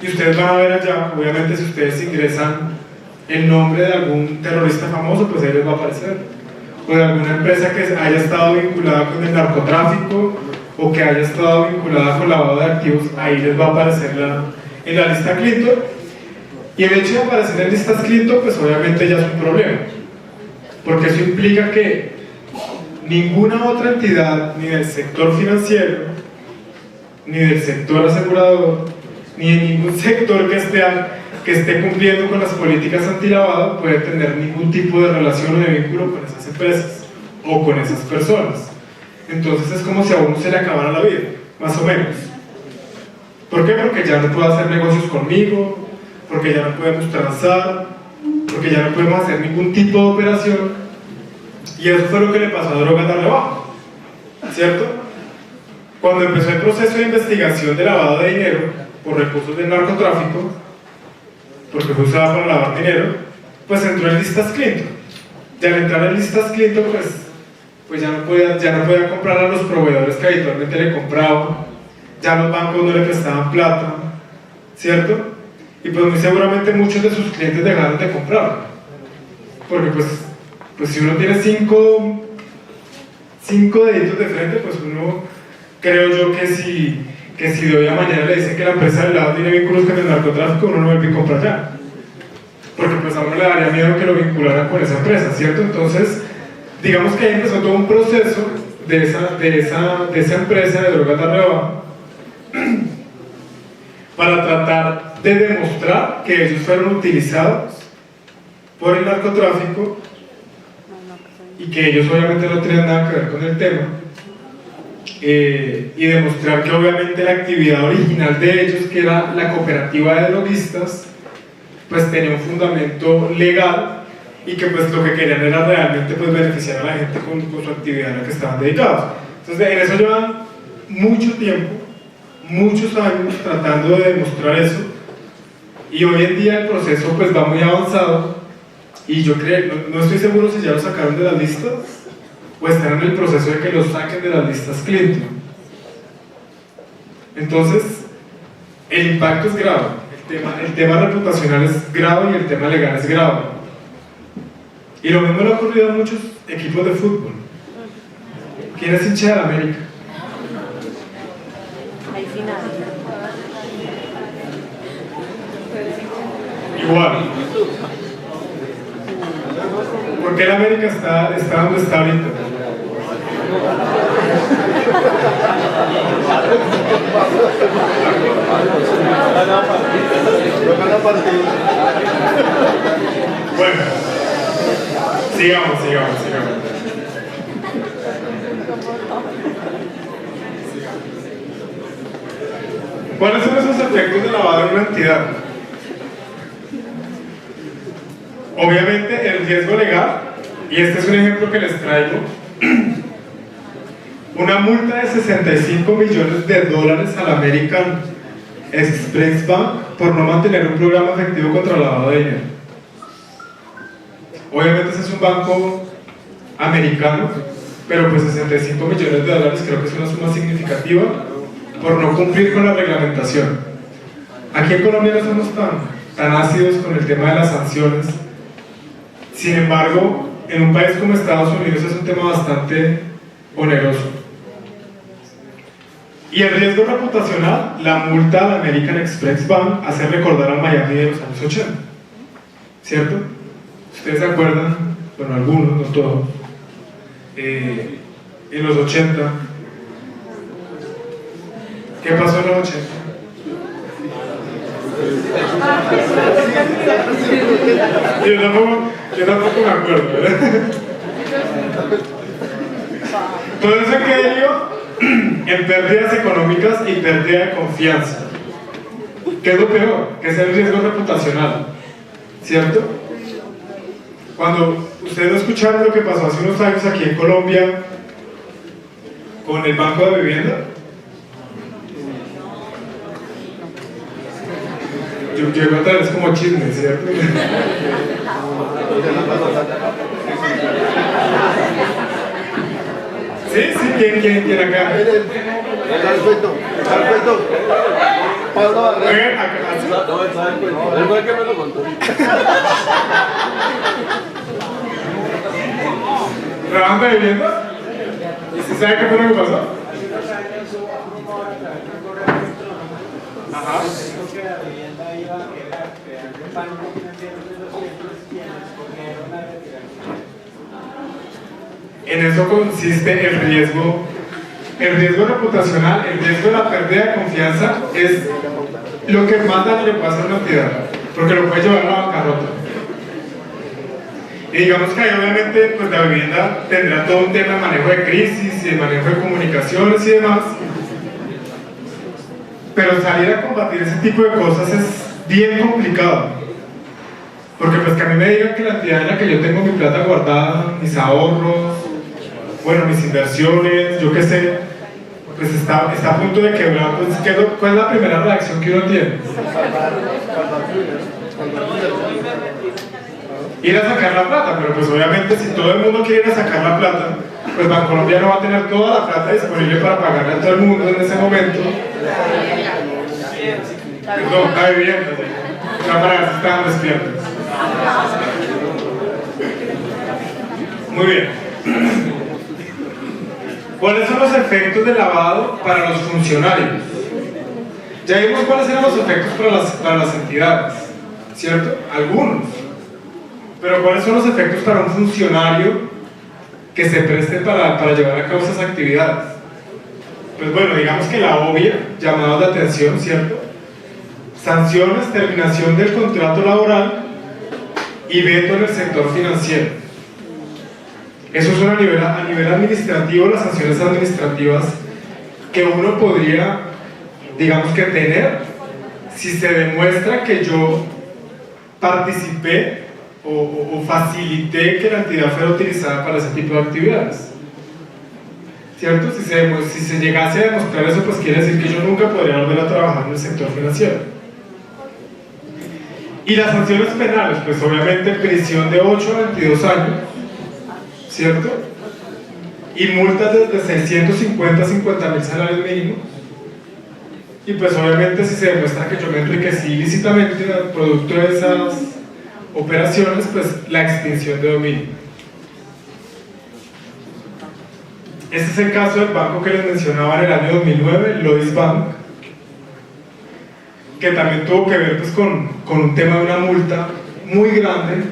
y ustedes van a ver allá, obviamente si ustedes ingresan el nombre de algún terrorista famoso, pues ahí les va a aparecer, o de alguna empresa que haya estado vinculada con el narcotráfico o que haya estado vinculada con lavado de activos, ahí les va a aparecer en la lista Clinton. Y el hecho de aparecer en listas Clinton, pues obviamente ya es un problema, porque eso implica que ninguna otra entidad, ni del sector financiero, ni del sector asegurador, ni de ningún sector que esté cumpliendo con las políticas antilavado puede tener ningún tipo de relación o de vínculo con esas empresas o con esas personas. Entonces es como si a uno se le acabara la vida, más o menos. ¿Por qué? Porque ya no puedo hacer negocios conmigo, porque ya no podemos transar, porque ya no podemos hacer ningún tipo de operación. Y eso fue lo que le pasó a Drogas La Rebaja, ¿cierto? Cuando empezó el proceso de investigación de lavado de dinero por recursos del narcotráfico, porque fue usada para lavar dinero, pues entró en listas Clinton. Y al entrar en listas Clinton, pues ya no podía comprar a los proveedores que habitualmente le compraban, ya los bancos no le prestaban plata, ¿cierto? Y pues muy seguramente muchos de sus clientes dejaron de comprar, porque pues si uno tiene cinco deditos de frente, pues uno, creo yo que si de hoy a mañana le dicen que la empresa del lado tiene vínculos con el narcotráfico, uno no vuelve a comprar ya, porque pues a uno le daría miedo que lo vincularan con esa empresa, ¿cierto? Entonces, digamos que ahí empezó todo un proceso de esa empresa de Drogas La Rebaja para tratar de demostrar que ellos fueron utilizados por el narcotráfico y que ellos obviamente no tenían nada que ver con el tema, y demostrar que obviamente la actividad original de ellos, que era la cooperativa de droguistas, pues tenía un fundamento legal y que pues lo que querían era realmente pues beneficiar a la gente con su actividad a la que estaban dedicados. Entonces en eso llevan mucho tiempo, muchos años tratando de demostrar eso, y hoy en día el proceso pues va muy avanzado y yo creo, no estoy seguro si ya lo sacaron de las listas o están en el proceso de que lo saquen de las listas Clinton. Entonces el impacto es grave, el tema reputacional es grave y el tema legal es grave, y lo mismo le ha ocurrido a muchos equipos de fútbol. ¿Quién es hincha de la América? Hay final. Igual. ¿Por qué la América está donde está ahorita? Bueno, sigamos. ¿Cuáles son esos efectos de lavado en una entidad? Obviamente el riesgo legal, y este es un ejemplo que les traigo, una multa de 65 millones de dólares al American Express Bank por no mantener un programa efectivo contra el lavado de dinero. Obviamente ese es un banco americano, pero pues 65 millones de dólares creo que es una suma significativa por no cumplir con la reglamentación. Aquí en Colombia no somos tan ácidos con el tema de las sanciones. Sin embargo, en un país como Estados Unidos es un tema bastante oneroso. Y el riesgo reputacional, la multa al American Express Bank hace recordar al Miami de los años 80, ¿cierto? ¿Ustedes se acuerdan? Bueno, algunos, no todos. En los 80, ¿qué pasó en los 80? Yo tampoco me acuerdo, ¿verdad? Todo eso que dio en pérdidas económicas y pérdida de confianza. ¿Qué es lo peor? Que es el riesgo reputacional, ¿cierto? Cuando ustedes no escucharon lo que pasó hace unos años aquí en Colombia con el Banco de Vivienda, yo llego otra vez como chisme, ¿cierto? Sí, ¿quién acá? El Alfredo. Pablo Barrera. No, él sabe el cuento. Él fue el que me lo contó. ¿Trabajan de vivienda? ¿Y si sabe qué fue lo que pasó? Ajá. En eso consiste el riesgo reputacional, el riesgo de la pérdida de confianza es lo que más daño le puede hacer a una entidad, porque lo puede llevar a la bancarrota. Y digamos que ahí obviamente pues la vivienda tendrá todo un tema de manejo de crisis y de manejo de comunicaciones y demás, pero salir a combatir ese tipo de cosas es bien complicado. Porque pues que a mí me digan que la entidad en la que yo tengo mi plata guardada, mis ahorros, bueno, mis inversiones, yo qué sé, pues está a punto de quebrar, pues ¿cuál es la primera reacción que uno tiene? Ir a sacar la plata, pero pues obviamente si todo el mundo quiere ir a sacar la plata, pues Bancolombia no va a tener toda la plata disponible para pagarle a todo el mundo en ese momento. No, la vivienda, sí. Ya para ver si estaban despiertos. Muy bien. ¿Cuáles son los efectos del lavado para los funcionarios? Ya vimos cuáles eran los efectos para las entidades, ¿cierto? Algunos. Pero ¿cuáles son los efectos para un funcionario que se preste para llevar a cabo esas actividades? Pues bueno, digamos que la obvia, llamados de atención, ¿cierto? Sanciones, terminación del contrato laboral y veto en el sector financiero. Eso son a nivel administrativo, las sanciones administrativas que uno podría, digamos que tener si se demuestra que yo participé o facilité que la entidad fuera utilizada para ese tipo de actividades, ¿cierto? Si se llegase a demostrar eso, pues quiere decir que yo nunca podría volver a trabajar en el sector financiero. Y las sanciones penales, pues obviamente prisión de 8 a 22 años, ¿cierto? Y multas desde 650 a 50.000 salarios mínimos. Y pues obviamente si se demuestra que yo me enriquecí ilícitamente producto de esas operaciones, pues la extinción de dominio. Este es el caso del banco que les mencionaba en el año 2009, Lloyds Bank, que también tuvo que ver pues, con un tema de una multa muy grande,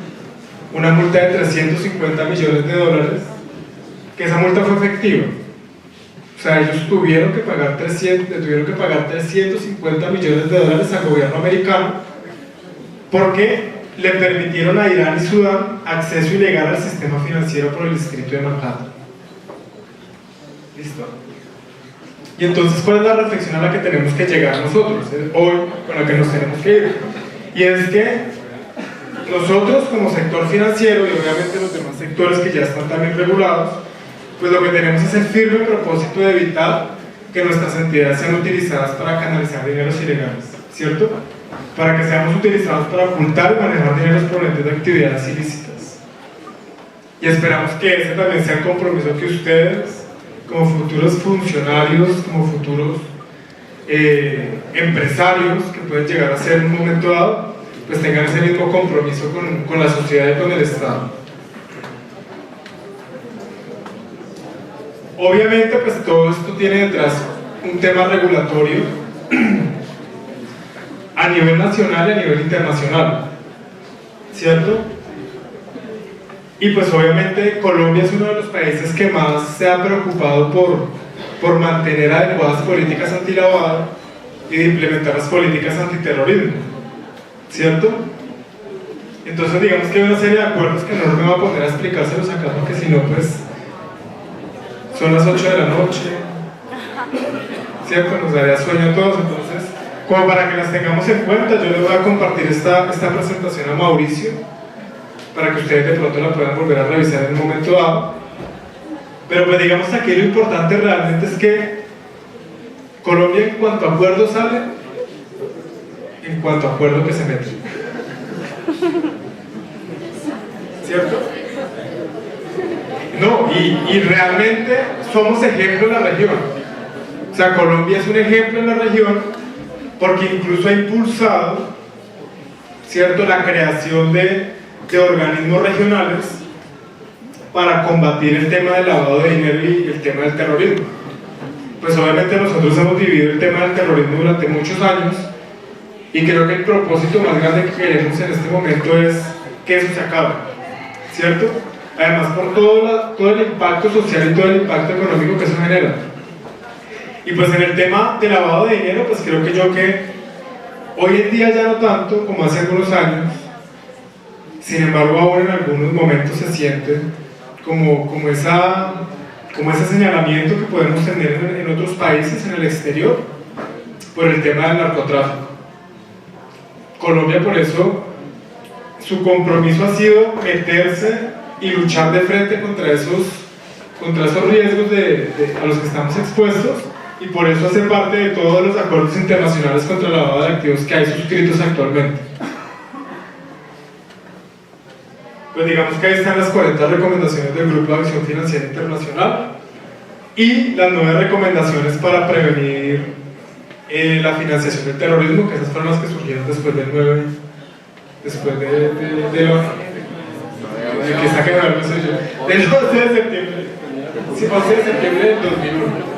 una multa de 350 millones de dólares, que esa multa fue efectiva. O sea, ellos tuvieron que pagar 350 millones de dólares al gobierno americano porque le permitieron a Irán y Sudán acceso ilegal al sistema financiero por el distrito de Manhattan. ¿Listo? Y entonces, ¿cuál es la reflexión a la que tenemos que llegar nosotros, hoy, con la que nos tenemos que ir? Y es que nosotros como sector financiero, y obviamente los demás sectores que ya están también regulados, pues lo que tenemos es el firme propósito de evitar que nuestras entidades sean utilizadas para canalizar dineros ilegales, ¿cierto? Para que seamos utilizados para ocultar y manejar dineros provenientes de actividades ilícitas. Y esperamos que ese también sea el compromiso que ustedes, como futuros funcionarios, como futuros empresarios que pueden llegar a ser en un momento dado, pues tengan ese mismo compromiso con la sociedad y con el Estado. Obviamente, pues todo esto tiene detrás un tema regulatorio a nivel nacional y a nivel internacional, ¿cierto? Y pues obviamente Colombia es uno de los países que más se ha preocupado por mantener adecuadas políticas antilavado y de implementar las políticas antiterrorismo, ¿cierto? Entonces digamos que hay una serie de acuerdos que no me voy a poner a explicárselos acá porque si no pues son las 8 de la noche, ¿cierto? Nos daría sueño a todos, entonces como para que las tengamos en cuenta yo les voy a compartir esta presentación a Mauricio para que ustedes de pronto la puedan volver a revisar en un momento dado. Pero pues digamos que aquí lo importante realmente es que Colombia en cuanto a acuerdo sale, en cuanto a acuerdo que se mete, ¿cierto? No, y realmente somos ejemplo en la región. O sea, Colombia es un ejemplo en la región porque incluso ha impulsado, ¿cierto?, la creación de organismos regionales para combatir el tema del lavado de dinero y el tema del terrorismo. Pues obviamente nosotros hemos vivido el tema del terrorismo durante muchos años y creo que el propósito más grande que queremos en este momento es que eso se acabe, ¿cierto? Además por todo el impacto social y todo el impacto económico que eso genera. Y pues en el tema de lavado de dinero, pues creo que hoy en día ya no tanto como hace algunos años, sin embargo ahora en algunos momentos se siente como ese señalamiento que podemos tener en otros países, en el exterior, por el tema del narcotráfico. Colombia por eso, su compromiso ha sido meterse y luchar de frente contra esos riesgos a los que estamos expuestos, y por eso hace parte de todos los acuerdos internacionales contra el lavado de activos que hay suscritos actualmente. Pues digamos que ahí están las 40 recomendaciones del Grupo de Acción Financiera Internacional y las 9 recomendaciones para prevenir la financiación del terrorismo, que esas fueron las que surgieron después del 9, después de que saquen algo soy yo, del 11 de septiembre, sí, 11 de septiembre del 2001.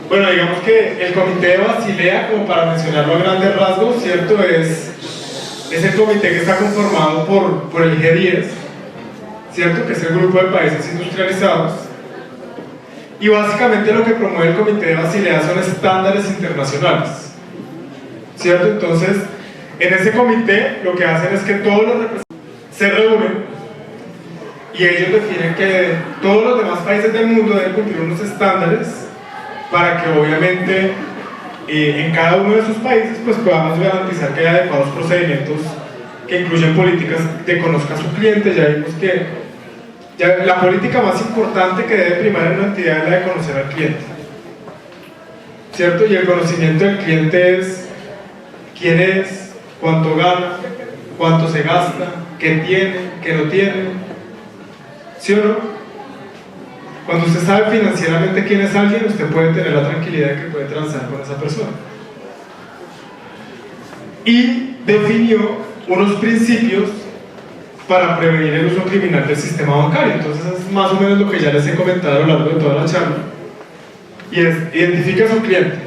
Bueno, digamos que el Comité de Basilea, como para mencionarlo a grandes rasgos, ¿cierto?, es el comité que está conformado por el G10, ¿cierto?, que es el grupo de países industrializados, y básicamente lo que promueve el Comité de Basilea son estándares internacionales, ¿cierto? Entonces, en ese comité lo que hacen es que todos los representantes se reúnen y ellos definen que todos los demás países del mundo deben cumplir unos estándares para que obviamente en cada uno de sus países pues podamos garantizar que haya adecuados procedimientos que incluyen políticas de conozca a su cliente. Ya vimos que la política más importante que debe primar en una entidad es la de conocer al cliente, ¿cierto? Y el conocimiento del cliente es quién es, cuánto gana, cuánto se gasta, qué tiene, qué no tiene, ¿sí o no? Cuando usted sabe financieramente quién es alguien, usted puede tener la tranquilidad de que puede transar con esa persona. Y definió unos principios para prevenir el uso criminal del sistema bancario. Entonces es más o menos lo que ya les he comentado a lo largo de toda la charla. Y es, identifica a su cliente,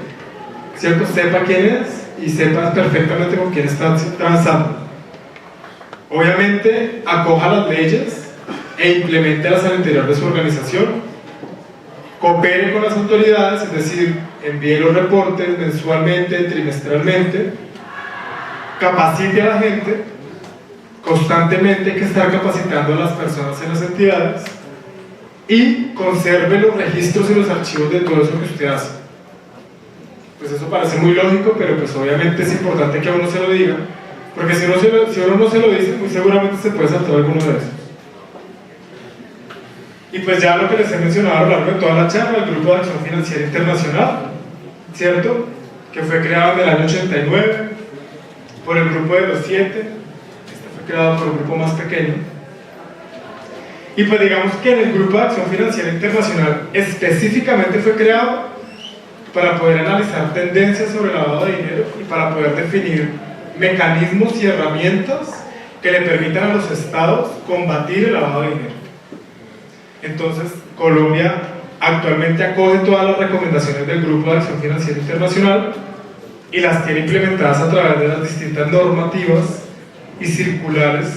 ¿cierto? Sepa quién es y sepa perfectamente con quién está transando. Obviamente acoja las leyes e impleméntelas al interior de su organización. Coopere con las autoridades, es decir, envíe los reportes mensualmente, trimestralmente. Capacite a la gente. Constantemente hay que estar capacitando a las personas en las entidades. y conserve los registros y los archivos de todo eso que usted hace. Pues eso parece muy lógico, pero pues obviamente es importante que a uno se lo diga, porque si uno no se lo dice, muy seguramente se puede saltar alguno de esos. Y pues ya lo que les he mencionado a lo largo de toda la charla, el Grupo de Acción Financiera Internacional, ¿cierto? Que fue creado en el año 89 por el Grupo de los 7, este fue creado por un grupo más pequeño. Y pues digamos que el Grupo de Acción Financiera Internacional específicamente fue creado para poder analizar tendencias sobre el lavado de dinero y para poder definir mecanismos y herramientas que le permitan a los estados combatir el lavado de dinero. Entonces, Colombia actualmente acoge todas las recomendaciones del Grupo de Acción Financiera Internacional y las tiene implementadas a través de las distintas normativas y circulares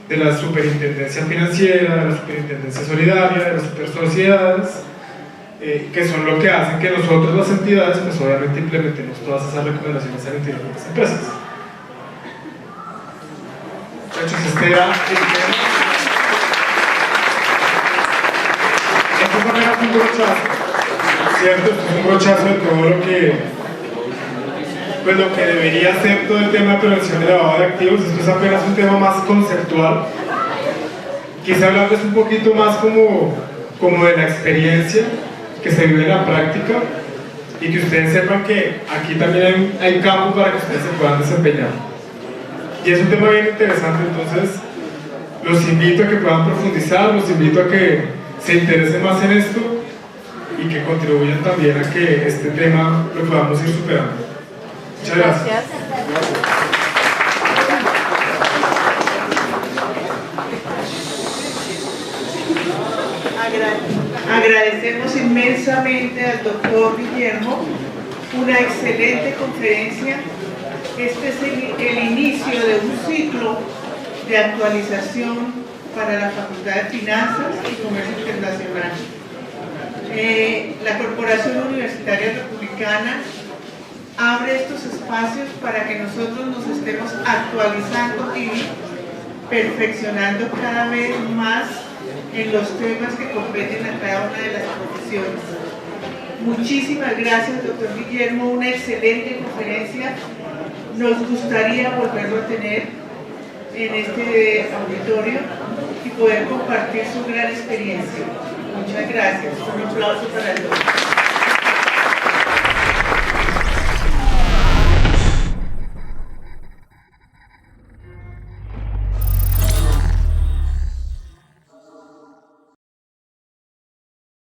de la Superintendencia Financiera, de la Superintendencia Solidaria, de las supersociedades, que son lo que hacen que nosotros, las entidades, pues obviamente implementemos todas esas recomendaciones al interior de las empresas. Muchachos, este era el tema. Esto es apenas un brochazo, ¿cierto? Esto es un brochazo de todo lo que, pues lo que debería ser todo el tema de prevención de lavado de activos. Esto es apenas un tema más conceptual. Quise hablarles un poquito más como de la experiencia que se vive en la práctica y que ustedes sepan que aquí también hay campo para que ustedes se puedan desempeñar. Y es un tema bien interesante, entonces los invito a que puedan profundizar, los invito a que se interesen más en esto y que contribuyan también a que este tema lo podamos ir superando. Muchas gracias. Agradecemos inmensamente al doctor Guillermo, una excelente conferencia. Este es el inicio de un ciclo de actualización para la Facultad de Finanzas y Comercio Internacional. La Corporación Universitaria Republicana abre estos espacios para que nosotros nos estemos actualizando y perfeccionando cada vez más en los temas que competen a cada una de las profesiones. Muchísimas gracias, doctor Guillermo, una excelente conferencia. Nos gustaría volverlo a tener en este auditorio y poder compartir su gran experiencia. Muchas gracias. Un aplauso para el doctor.